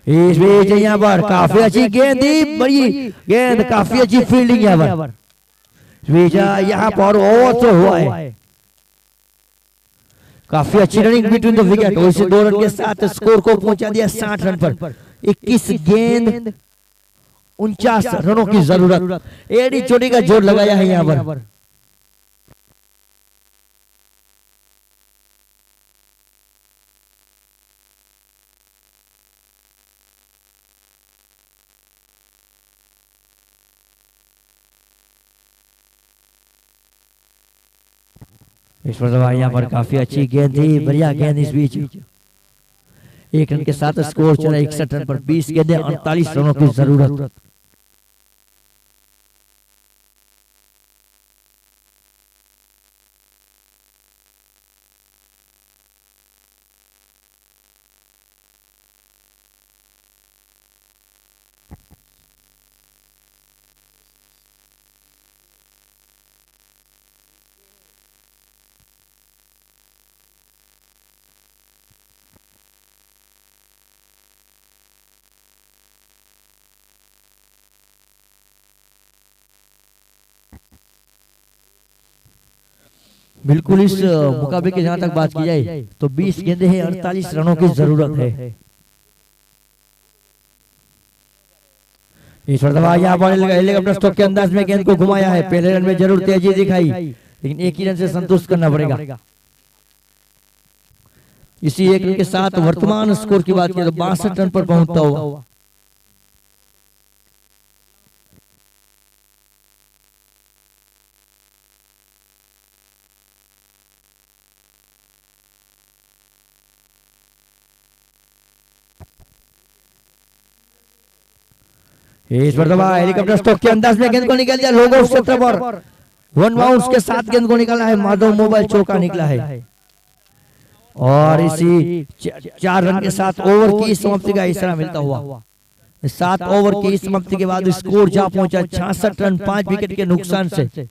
इस बीच यहाँ पर काफी अच्छी गेंद थी, बड़ी गेंद, काफी अच्छी फील्डिंग यहाँ पर। यहाँ पर ओवर थ्रो हुआ है, काफी अच्छी रनिंग बिटवीन द विकेट। और इसे 2 रन के साथ स्कोर को पहुंचा दिया 60 रन पर। 21 गेंद 49 रनों की जरूरत। एडी चोटी का जोर लगाया है यहाँ पर। इस पर दबा यहाँ पर काफी अच्छी गेंद थी, बढ़िया गेंद इस बीच। 1 रन के साथ स्कोर चला 61 रन पर, 20 गेंदें 48 रनों की जरूरत। बिल्कुल इस मुकाबले की जहां तक बात की जाए तो 20 गेंदें हैं, 48 रनों की जरूरत है। इस पर यहाँ पर हेलीकॉप्टर स्ट्रोक के अंदाज में गेंद को घुमाया है। पहले रन में जरूर तेजी दिखाई, लेकिन एक ही रन से संतुष्ट करना पड़ेगा। इसी 1 रन के साथ वर्तमान स्कोर की बात करें तो 62 रन पर पहुंचता हुआ। इस पर दबा हेलीकॉप्टर स्ट्रोक के अंदाज में गेंद को निकाल दिया लोगों क्षेत्र पर। 1 बाउंस के साथ गेंद को निकाला है, माधव मोबाइल चौका निकला है। और इसी 4 रन के साथ ओवर की समाप्ति का इशारा मिलता हुआ 7 ओवर की समाप्ति के बाद स्कोर जा पहुंचा 66 रन 5 विकेट के नुकसान से।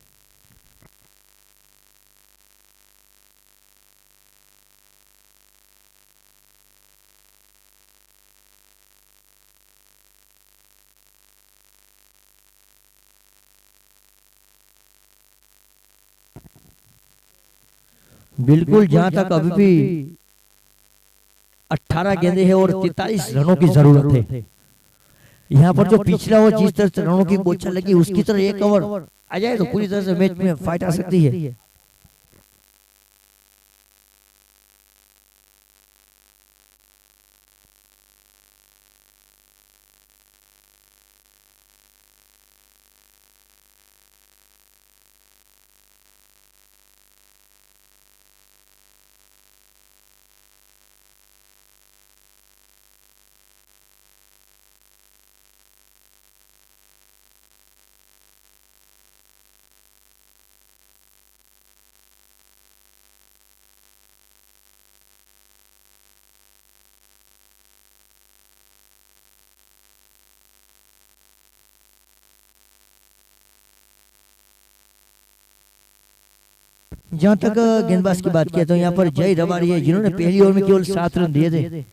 बिल्कुल जहां तक अभी भी 18 गेंदें हैं और 43 रनों की जरूरत है। यहाँ पर जो पिछला ओवर जिस तरह से रनों की बोछा लगी उसकी तरह एक ओवर आ जाए तो पूरी तरह से मैच में फाइट आ सकती है। जहां तक गेंदबाज की बात किया तो यहाँ पर जय रबारी है जिन्होंने पहली ओवर में केवल 7 रन दिए थे।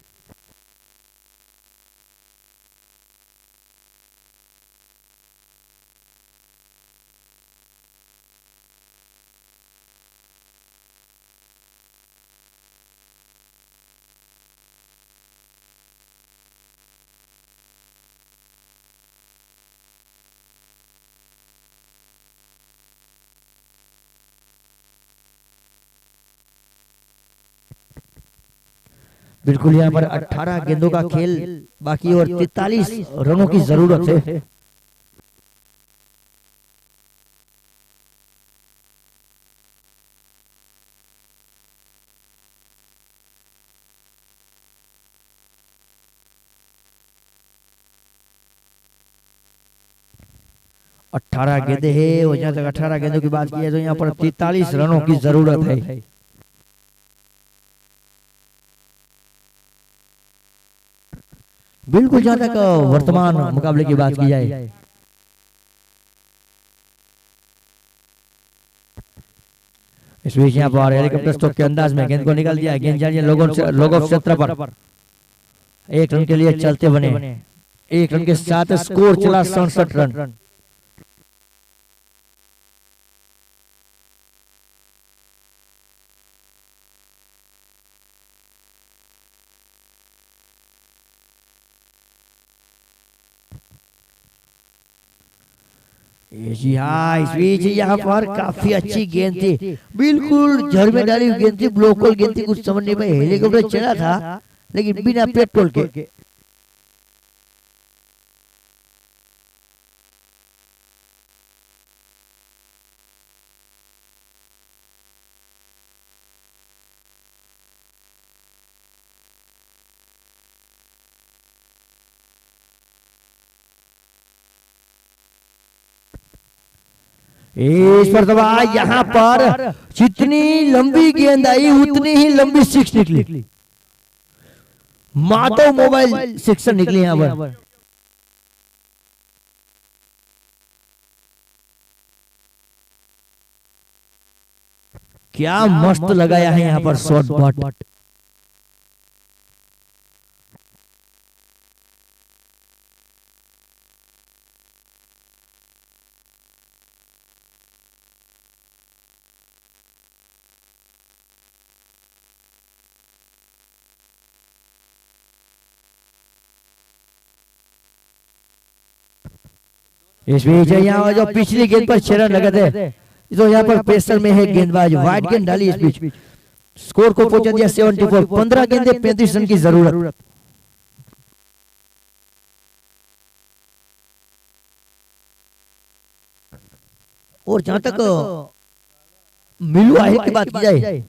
बिल्कुल यहाँ पर 18 गेंदों का खेल बाकी और 43 रनों की जरूरत है। अठारह गेंदे हैं और जहाँ तक 18 गेंदों की बात की है तो यहाँ पर 43 रनों की जरूरत है। बिल्कुल जहां तक वर्तमान मुकाबले की बात की जाए इस बीच यहाँ पर हेलीकॉप्टर स्ट्रोक के अंदाज में गेंद को निकाल दिया। गेंद जानिए लोगों क्षेत्र पर 1 रन के लिए चलते बने। 1 रन के साथ स्कोर चला 67 रन। जी हाँ, इस बीच यहाँ पर काफी अच्छी गेंद थी, बिल्कुल जड़ में डाली हुई गेंद थी, ब्लोकल गेंद थी, कुछ समझ नहीं पाई। हेलीकॉप्टर चला था लेकिन बिना पेट्रोल के। इस पर दबा, यहाँ पर जितनी लंबी गेंद आई उतनी ही लंबी सिक्स निकली। माधव मोबाइल सिक्सर निकली यहाँ पर। क्या मस्त लगाया है यहाँ पर शॉट बट। इस बीच यहाँ जो पिछली गेंद पर 6 रन लगे थे, तो यहाँ पर प्रेशर में है गेंदबाज, वाइड गेंद डाली इस बीच, स्कोर को पहुंचा दिया 74। 15 गेंदे 35 रन की जरूरत। और जहां तक मिलू आहे की बात की जाए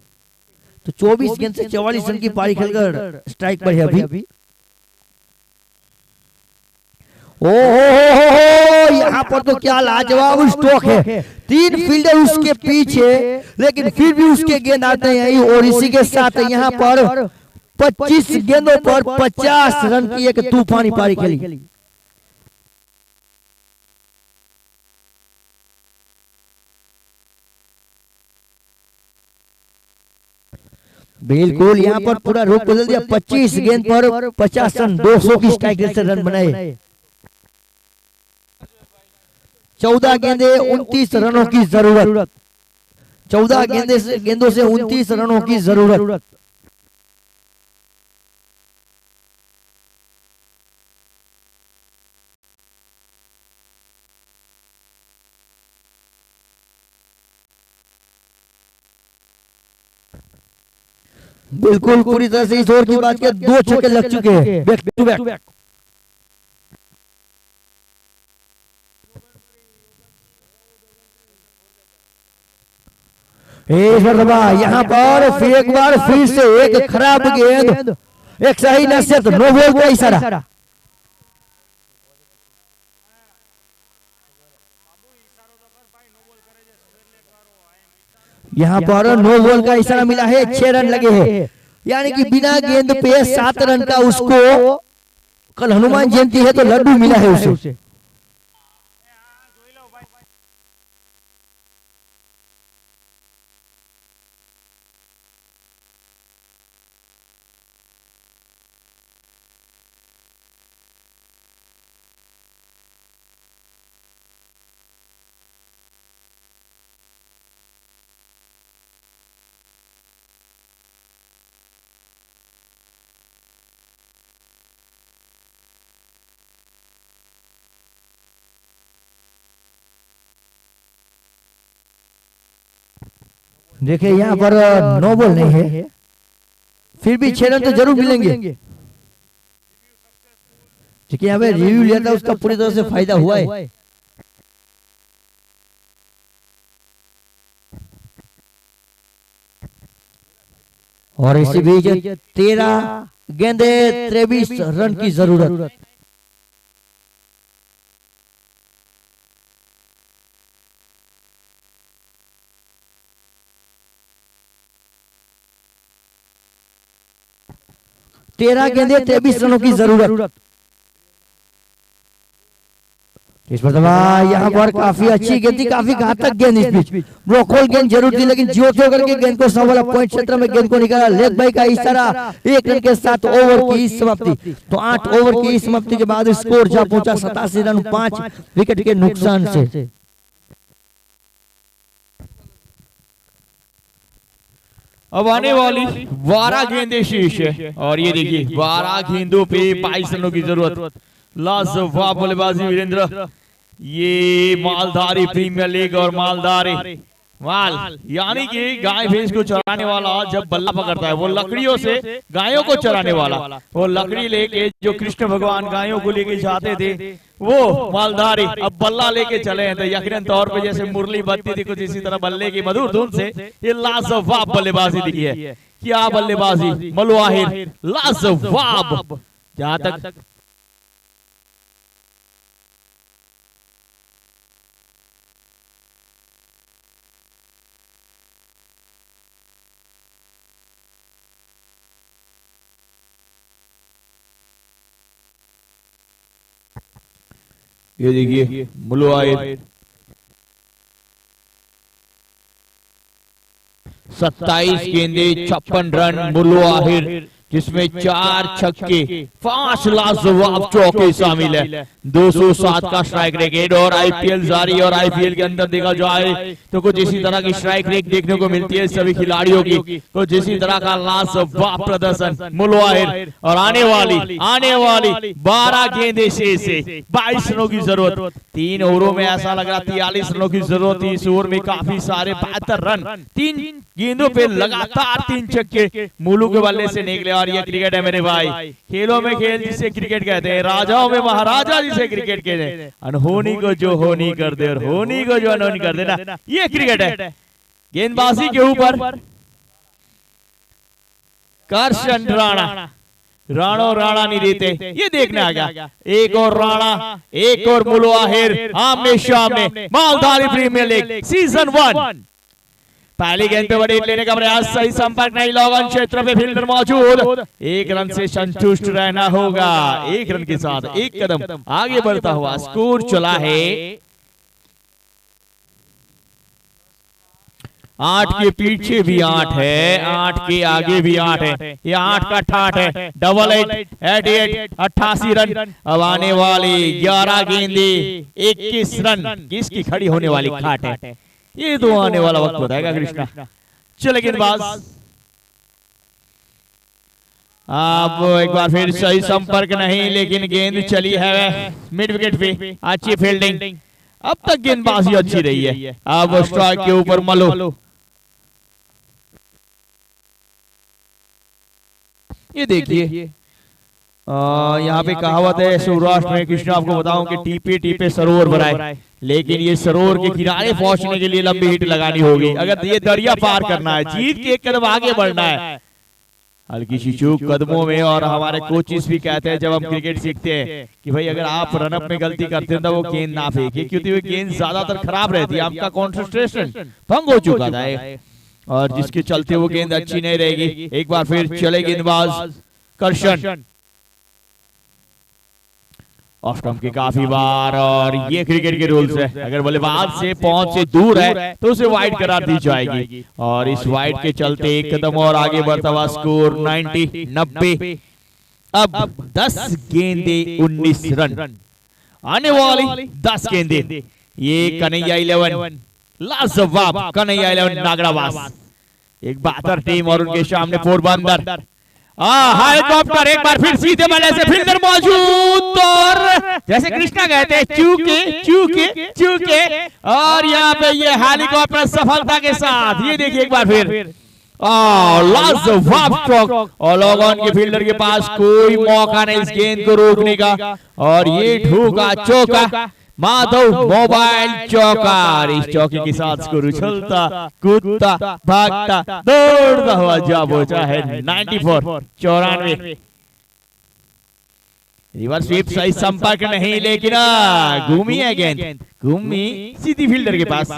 तो 24 गेंद से 44 रन की पारी खेलकर स्ट्राइक पर है अभी। ओहो, यहाँ पर तो क्या लाजवाब स्ट्रोक है। 3 फील्डर उसके पीछे, लेकिन फिर भी उसके गेंद आते हैं। और इसी के साथ यहाँ पर 25 गेंदों पर 50 रन की एक तूफानी पारी खेली। बिल्कुल यहाँ पर पूरा रुख बदल दिया। 25 गेंद पर 50 रन, 200 की स्ट्राइक रेट से रन बनाए। 14 गेंदे 29 रनों की जरूरत। 14 गेंदों से 29 रनों की जरूरत। बिल्कुल पूरी तरह से इस ओवर की बात करें, 2 छक्के लग चुके हैं बैक टू बैक। यहाँ पर फिर एक बार फिर से एक खराब गेंद, एक सही नसीहत, नो बॉल का इशारा। यहाँ पर नो बॉल का इशारा मिला है। 6 रन लगे हैं, यानी कि बिना गेंद पे 7 रन का उसको, कल हनुमान जयंती है तो लड्डू मिला है उसे। देखिए यहाँ पर नो बॉल नहीं है, फिर भी 6 रन तो जरूर मिलेंगे। देखिए यहाँ पे रिव्यू लिया था, उसका पूरी तरह से फायदा हुआ है। और इसी बीच 13 गेंदे 23 रन की जरूरत। तेरह गेंदे 23 रनों की जरूरत। इस पर यहाँ पर काफी अच्छी गेंद थी, काफी घातक गेंद इस बीच। ब्रोकहोल गेंद जरूर थी, लेकिन जो करके गेंद को सवाल पॉइंट क्षेत्र में गेंद को निकाला। लेग बाई का इशारा, 1 रन के साथ ओवर की समाप्ति। तो 8 ओवर की समाप्ति के बाद स्कोर जा पहुंचा 87 रन 5 विकेट के नुकसान से। अब आने वाली 12 गेंदें शेष है, और ये देखिए 12 गेंदों पे 22 रनों की जरूरत। लाजवाब बल्लेबाजी वीरेंद्र, ये मालधारी प्रीमियर लीग और मालधारी माल, यानी कि गाय भैंस को चराने वाला जब बल्ला पकड़ता है, वो लकड़ियों से गायों को चराने वाला, वो लकड़ी लेके जो कृष्ण भगवान गायों को लेके जाते थे, वो मालधारी अब बल्ला लेके चले हैं। तो यकीनन तौर पे जैसे मुरली बजती थी, कुछ इसी तरह बल्ले की मधुर धुन से ये लाजवाब बल्लेबाजी दिखी है। क्या बल्लेबाजी मलू आहिर, लाजवाब। जहां तक ये देखिए मुलवाहिर 27 गेंदे 56 रन मुलवाहिर, जिसमें 4 छक्के 5 लाजवाब चौके शामिल है। 207 का स्ट्राइक रेट और आईपीएल जारी, और आईपीएल के अंदर देखा जाए तो कुछ इसी तरह की स्ट्राइक रेट देखने को मिलती है सभी खिलाड़ियों की, कुछ इसी तरह का लाजवाब प्रदर्शन मुलवाहिर। और आने वाली 12 गेंदे शेष है, 22 रनों की जरूरत। 3 ओवरों में ऐसा लग रहा 43 रनों की जरूरत थी। इस ओवर में काफी सारे 72 रन, 3 गेंदों पे लगातार 3 छक्के मुलू के बल्ले से निकले। और ये क्रिकेट है मेरे भाई, खेलों में खेल जिसे क्रिकेट कहते हैं, राजाओं में महाराजा जिसे क्रिकेट कहते हैं। अनहोनी को जो होनी कर दे और होनी को जो अनहोनी कर देना, ये क्रिकेट है। गेंदबाजी के ऊपर करशन राणा नहीं देते, ये देखने आ गया। एक और राणा, एक और मुलवाहिर आमने सामने। मालधारी प्रीमियर लीग सीजन 1 पहली गेंद पे बड़ी हिट लेने का प्रयास, सही संपर्क नहीं, लॉग ऑन क्षेत्र पे फील्डर मौजूद। 1 रन से संतुष्ट रहना होगा। 1 रन के साथ 1 कदम आगे बढ़ता हुआ स्कोर चला है 8 के पीछे भी 8 है, 8 के आगे भी 8 है। ये 8 का ठाठ है। 88 88 रन। अब आने वाली 11 गेंदे 21 रन, किसकी खड़ी होने वाली खाट है, ये तो आने वाला वक्त बताएगा कृष्णा। चले गेंदबाज, अब एक बार फिर सही संपर्क नहीं, लेकिन गेंद चली है मिड विकेट पे। अच्छी फील्डिंग, अब तक गेंदबाजी अच्छी रही है। अब स्ट्राइक के ऊपर मलो, ये देखिए यहाँ पे कहावत है सौराष्ट्र में, कृष्णा आपको बताऊं कि टीपे टीपे सरोवर भराए, लेकिन ये सरोवर के किनारे पहुंचने के लिए लंबी हिट लगानी होगी। अगर ये दरिया पार करना है, जीत के 1 कदम आगे बढ़ना है। हल्की सी चूक कदमों में, और हमारे कोचिस भी कहते हैं जब हम क्रिकेट सीखते हैं कि भाई अगर आप रनअप में गलती करते हैं तो वो गेंद ना फेंके, क्योंकि वो गेंद ज्यादातर खराब रहती है, आपका कॉन्सेंट्रेशन भंग हो चुका था, और जिसके चलते वो गेंद अच्छी नहीं रहेगी। एक बार फिर चले गेंदबाज करशन, ऑफ स्टंप के काफी बार, और ये क्रिकेट के रूल्स है, अगर बल्लेबाज से पहुंच से दूर है तो उसे वाइड करार दी जाएगी। और इस वाइड के चलते 1 कदम और आगे बढ़ता हुआ स्कोर 90। अब 10 गेंदे 19 रन। आने वाली 10 गेंदे, ये कन्हैया 11 लाजवाब, कन्हैया 11 नागराबाद, एक बेहतर टीम, और उनके सामने पोरबंदर। हेलीकॉप्टर एक बार फिर सीधे बल्ले से फील्डर मौजूद, और जैसे कृष्णा कहते हैं चूके, और यहाँ पे ये हेलीकॉप्टर सफलता के साथ, ये देखिए एक बार फिर लाजवाब स्ट्रोक, और लॉग ऑन के फील्डर के पास कोई मौका नहीं इस गेंद को रोकने का, और ये ठोका चौका, माधव मोबाइल चौकार। इस चौके के साथ स्कोर उछलता कूदता भागता दौड़ता हुआ जा पहुंचा है 94। रिवर्स स्वीप, सही संपर्क नहीं, लेकिन घूमी है गेंद, घूमी सीधी फील्डर के पास।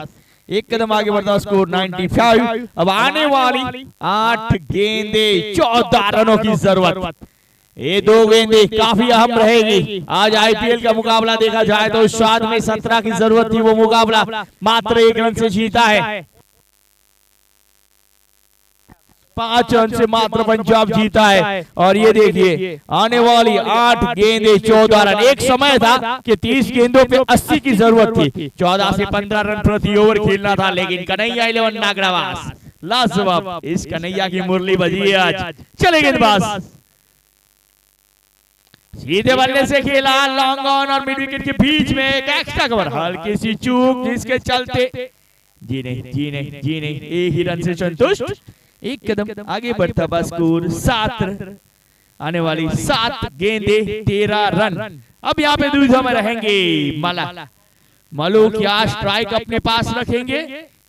1 कदम आगे बढ़ता स्कोर 95। अब आने वाली 8 गेंदे 14 रनों की जरूरत। ये 2 गेंदे काफी अहम रहेगी। आज आईपीएल का मुकाबला देखा जाए तो 7 में 17 की जरूरत थी, वो मुकाबला मात्र 1 रन से जीता है। 5 रन से मात्र पंजाब जीता है। और ये देखिए आने वाली 8 गेंदे 14 रन। एक समय था कि 30 गेंदों पे 80 की जरूरत थी, 14 से 15 रन प्रति ओवर खेलना था, लेकिन कन्हैया 11 नागराबाद लाजवाब, इस कन्हैया की मुरली बजी है आज। चले गेंदबाज, सीधे बल्ले से खेला, लॉन्ग ऑन और मिड विकेट के बीच में एक एक्स्ट्रा कवर, हल्की सी चूक जिसके चलते जी नहीं, एक ही रन से संतुष्ट। 1 कदम आगे बढ़ता बस स्कोर 7। आने वाली 7 गेंदे 13 रन। अब यहाँ पे दुविधा में रहेंगे मलू, क्या स्ट्राइक अपने पास रखेंगे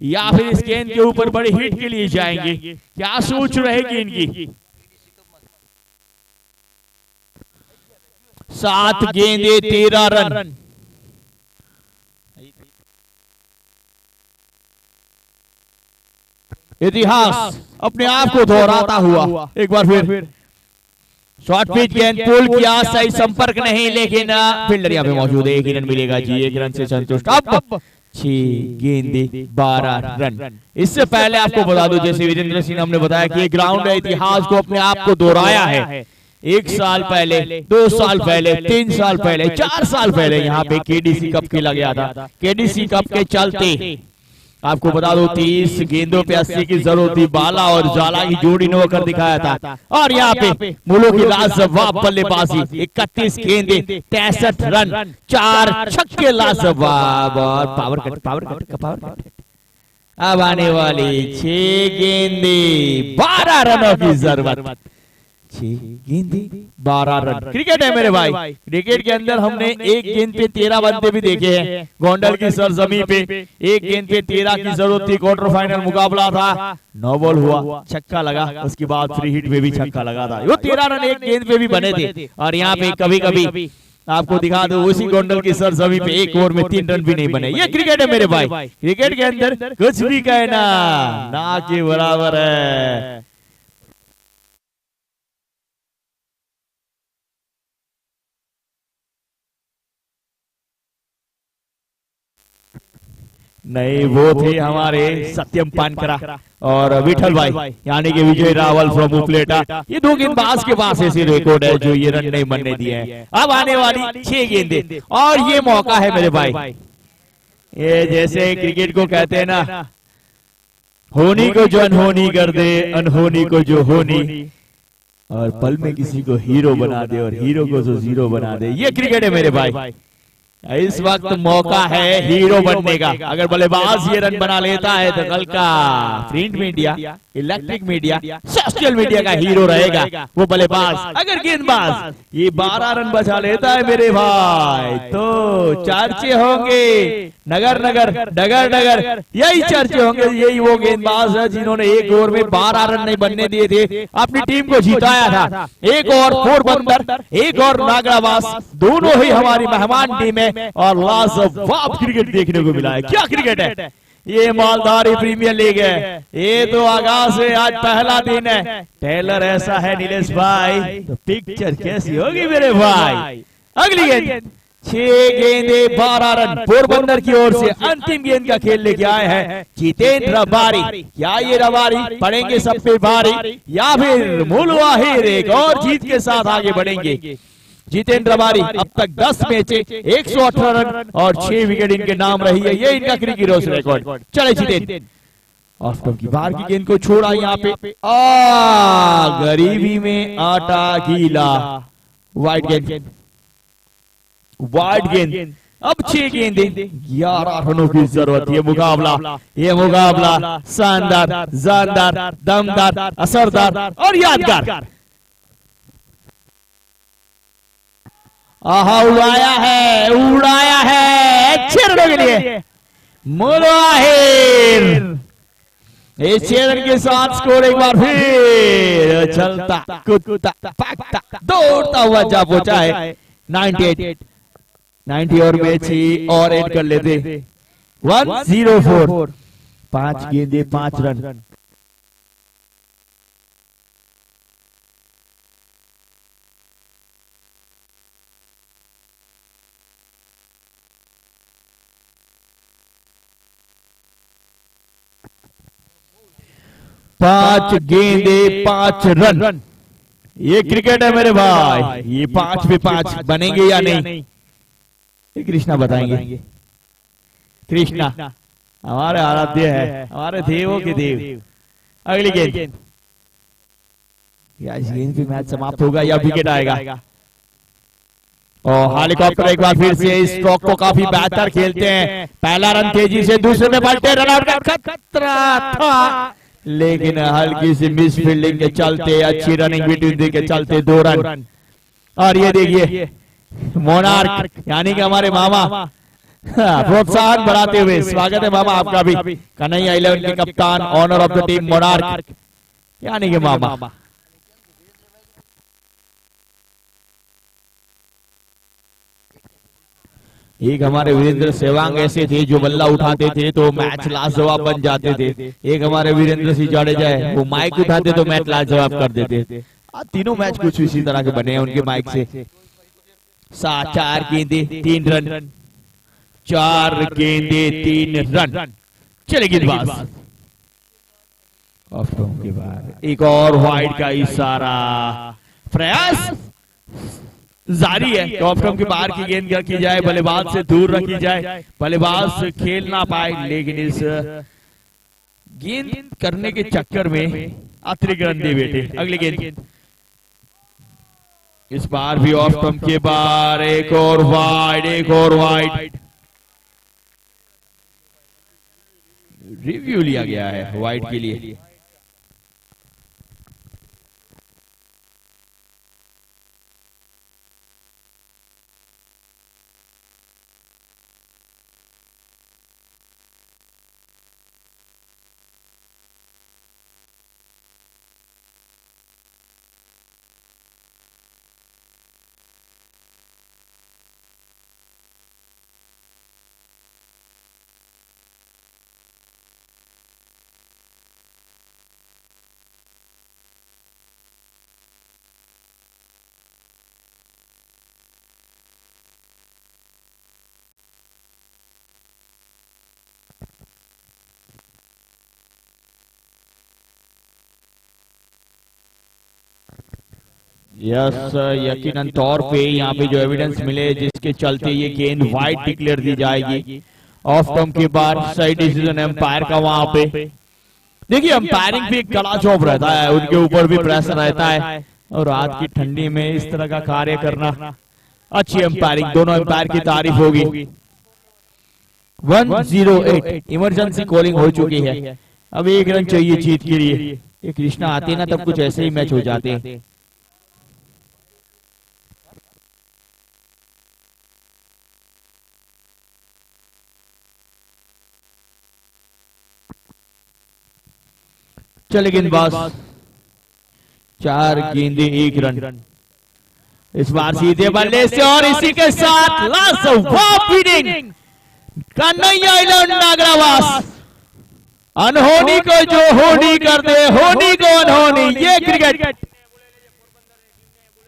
या फिर इस गेंद के ऊपर बड़ी हिट के लिए जाएंगे, क्या सोच रहेगी इनकी। 7 गेंदे 13 रन। इतिहास अपने आप को दोहराता हुआ एक बार फिर शॉर्ट पिच गेंद पुल किया, सही संपर्क नहीं, लेकिन फील्डर यहाँ पे मौजूद है, 1 रन मिलेगा जी, 1 रन से संतुष्ट। अब 6 गेंदे 12 रन। इससे पहले आपको बता दूं, जैसे वीरेंद्र सिंह हमने बताया कि ये ग्राउंड है, इतिहास को अपने आप को दोहराया है। 1 साल पहले, 2 साल पहले, 3 साल पहले, 4 साल पहले यहाँ पे केडीसी कप खेला गया था। केडीसी कप के चलते आपको बता दो 30 गेंदों पे 80 की जरूरत थी। बाला और जाला की जोड़ी ने होकर दिखाया था, और यहाँ पे मुल्क की लाजवाब बल्लेबाजी, 31 गेंदे 63 रन, 4 छक्के लाजवाब, और पावर कट। अब आने वाली 6 गेंदे 12 रनों की जरूरत। 6 गेंदे 12 रन। क्रिकेट है मेरे भाई, क्रिकेट के अंदर हमने 1 गेंद पे 13 बनते भी देखे हैं। गोंडल की सरजमी पे 1 गेंद पे 13 की जरूरत थी। क्वार्टर फाइनल मुकाबला था, 9 बॉल हुआ, छक्का लगा, उसके बाद फ्री हिट में भी छक्का लगा था। वो 13 रन 1 गेंद पे भी बने थे। और यहाँ पे कभी कभी आपको दिखा दो, उसी गोंडल की सरजमी पे 1 ओवर में 3 रन भी नहीं बने। ये क्रिकेट है मेरे भाई, क्रिकेट के अंदर कुछ भी कहना ना के बराबर है। नहीं, वो थे हमारे सत्यम पानकरा और विठल भाई, यानी कि विजय रावल फ्रॉम उपलेटा। ये 2 गेंदबाज के पास ऐसे रिकॉर्ड है जो ये रन नहीं बनने दिए हैं। अब आने वाली 6 गेंदे, और ये मौका है मेरे भाई, ये जैसे क्रिकेट को कहते हैं ना, होनी को जो अनहोनी कर दे, अनहोनी को जो होनी, और पल में किसी को हीरो बना दे, और हीरो को जो जीरो बना दे। ये क्रिकेट है मेरे भाई। इस वक्त मौका है हीरो बनने का। अगर बल्लेबाज ये रन बना लेता है तो कल का print media, electric media, social media का हीरो रहेगा वो बल्लेबाज। अगर गेंदबाज ये 12 रन बचा लेता है मेरे भाई, तो चर्चे होंगे नगर नगर, डगर डगर, यही चर्चे होंगे। यही वो गेंदबाज है जिन्होंने 1 ओवर में 12 रन नहीं बनने दिए थे, अपनी टीम को जिताया था। 1 और पोरबंदर, 1 और नागरावास, दोनों ही हमारी मेहमान टीम है, और लाजवाब क्रिकेट देखने को मिला है। क्या क्रिकेट है ये, मालधारी प्रीमियर लीग है। ये तो आगाज है, आज पहला दिन है। टेलर ऐसा है नीलेश भाई, तो पिक्चर कैसी होगी मेरे भाई। अगली गेंद 6 गेंदे 12 रन पोरबंदर की ओर से। अंतिम गेंद का खेल लेके आए हैं जितेंद्र रबारी। क्या ये रबारी पड़ेंगे सब पे भारी, या फिर मुल वाहिर एक और जीत के साथ आगे बढ़ेंगे? जितेंद्र रबारी अब तक 10 मैच 118 रन और 6 विकेट इनके नाम रही है। ये इनका क्रिकेट रिकॉर्ड। चले जितेंद्र, ऑफ स्टंप की बाहर की गेंद को छोड़ा यहाँ पे, गरीबी में आटा गीला, वाइड गेंद, वाइड गेंद। अब 6 गेंदे 11 रनों की जरूरत। ये मुकाबला शानदार, जानदार, दमदार, असरदार और यादगार। उड़ाया है 6 रनों के लिए मुलाहिर। इस 6 रन के साथ स्कोर एक बार फिर चलता कूदता भागता दौड़ता हुआ जा पहुंचा है 90 और मैच ही और एड कर लेते 104। 5 गेंदे 5 रन। पांच गेंदे 5 रन। ये क्रिकेट है मेरे भाई। ये 5 पे 5 बनेंगे या नहीं, ये कृष्णा बताएंगे। कृष्णा हमारे आराध्य है, हमारे देवों के देव। अगली गेंद, या इस गेंद पे मैच समाप्त होगा या विकेट आएगा? और हेलीकॉप्टर एक बार फिर से इस स्ट्रोक को काफी बेहतर खेलते हैं। पहला रन तेजी से, दूसरे में पलटे, रन आउट का खतरा था, लेकिन हल्की सी मिस फील्डिंग के चलते, अच्छी रनिंग बिटवीन के चलते 2 रन। और ये देखिए मोनार्क यानी कि हमारे मामा प्रोत्साहन बढ़ाते हुए, स्वागत है मामा आपका भी। कन्हैया 11 के कप्तान, owner of the team monarch यानी कि मामा। एक हमारे वीरेंद्र सहवाग ऐसे थे जो बल्ला उठाते थे तो मैच लाजवाब बन जाते थे। एक हमारे वीरेंद्र सिंह जाडेजा है, वो माइक उठाते तो मैच लाजवाब कर देते थे। तीनों मैच कुछ इसी तरह के बने हैं उनके माइक से। 4 गेंदे 3 रन, 4 गेंदे 3 रन। चले गेंदबाज ऑफ स्टंप के बाहर, एक और वाइड का इशारा, प्रयास जारी है। ऑफ स्टंप के बाहर की गेंद रखी जाए, बल्लेबाज से दूर रखी जाए, बल्लेबाज खेल ना पाए, लेकिन इस गेंद करने के चक्कर में अतिरिक्त रन दे बैठे। अगली गेंद, इस बार भी ऑफ स्टंप के बाहर, एक और वाइड, एक और वाइड। रिव्यू लिया गया है वाइड के लिए। यस, यकीनन तौर पे यहाँ पे जो एविडेंस मिले जिसके चलते ये गेंद वाइड डिक्लेयर दी जाएगी। ऑफ स्टंप के बाद सही डिसीजन एम्पायर का वहां पे। देखिए अंपायरिंग भी एक कड़ा जॉब रहता है, उनके ऊपर भी प्रेशर रहता है, और रात की ठंडी में इस तरह का कार्य करना, अच्छी अंपायरिंग, दोनों अंपायर की तारीफ होगी। 108 इमरजेंसी कॉलिंग हो चुकी है, अब 1 रन चाहिए जीत के लिए। ये कृष्णा आते ना तब कुछ ऐसे ही मैच हो जाते हैं। चले गेंदबाज, 4 गेंदे 1 रन। इस बार सीधे बल्ले से, और इसी के साथ लाजवाब फील्डिंग कन्हैया आइलैंड नागरावास। अनहोनी को जो होनी कर दे, होनी को अनहोनी, ये क्रिकेट।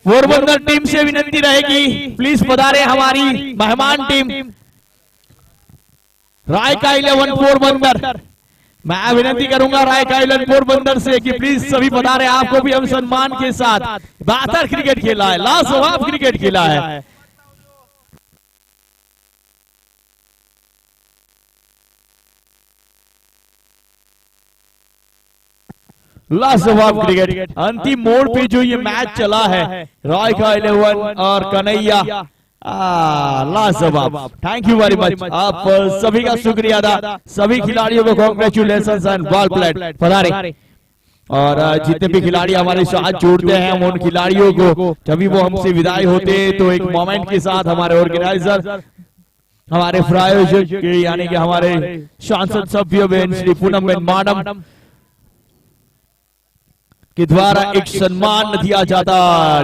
पोरबंदर टीम से विनती रहेगी, प्लीज पधारे हमारी मेहमान टीम रायका 11 पोरबंदर। मैं विनती करूंगा रायका 11 पोरबंदर से कि प्लीज सभी पधारे, आपको भी हम सम्मान के साथ। बेहतर क्रिकेट खेला है, लाजवाब क्रिकेट खेला है। लाजवाब क्रिकेट। अंतिम मोड़ पे जो ये मैच चला है, रायका 11 और कन्हैया, लाजवाब। थैंक यू वेरी मच, आप सभी का शुक्रिया अदा, सभी खिलाड़ियों को कांग्रेचुलेशंस एंड वेल प्लेड। पधारे। और जितने भी खिलाड़ी हमारे साथ जुड़ते हैं, हम उन खिलाड़ियों को जब भी वो हमसे विदाई होते हैं तो एक मोमेंट के साथ हमारे ऑर्गेनाइजर, हमारे प्रायोजक यानी कि हमारे सांसद सभ्य बहन श्री पूनम बेन माडम के द्वारा एक सम्मान दिया जाता।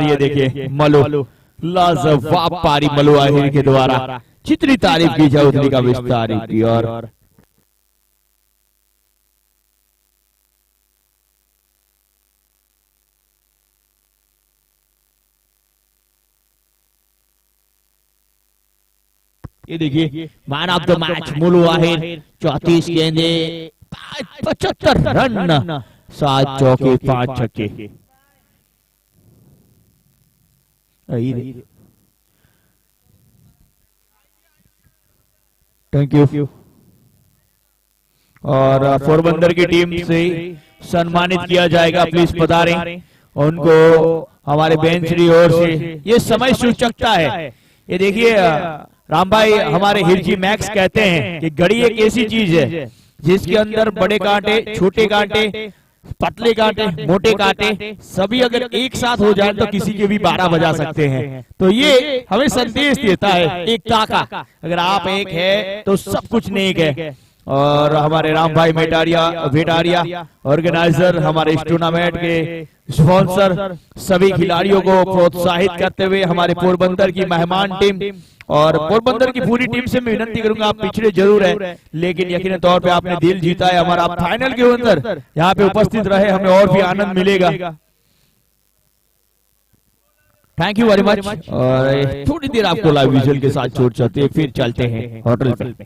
ये देखिए मलो, लाजवाब पारी मलो आहिर के द्वारा, जितनी तारीफ की जाए उतनी का विस्तार की। और ये देखिए man of the match Malo Ahir, 34 गेंदे 75 रन, 7 चौके 5 छक्के। Thank you. और पोरबंदर की टीम से सम्मानित किया जाएगा, प्लीज पधारें उनको हमारे बेंच की ओर से। ये समय सूचकता है। ये देखिए राम भाई, हमारे हिरजी मैक्स कहते हैं कि घड़ी एक ऐसी चीज है जिसके अंदर बड़े कांटे, छोटे कांटे, पतले कांटे, मोटे कांटे सभी अगर एक साथ हो जाए तो किसी के भी 12 बजा सकते हैं। तो ये हमें संदेश देता है एकता का, अगर आप एक है तो सब कुछ नेक है। और हमारे राम भाई भेटारिया ऑर्गेनाइजर, हमारे इस टूर्नामेंट के स्पॉन्सर, सभी खिलाड़ियों को प्रोत्साहित करते हुए हमारे पोरबंदर की मेहमान टीम और पोरबंदर की पूरी टीम से मैं विनती करूंगा, आप पिछड़े जरूर है लेकिन यकीन तौर पे आपने दिल जीता है हमारा। आप फाइनल के अंदर यहाँ पे उपस्थित रहे, हमें और भी आनंद मिलेगा। Thank you very much. और थोड़ी देर आपको लाइव विजुअल के साथ छोड़ चलते, फिर चलते हैं होटल पे।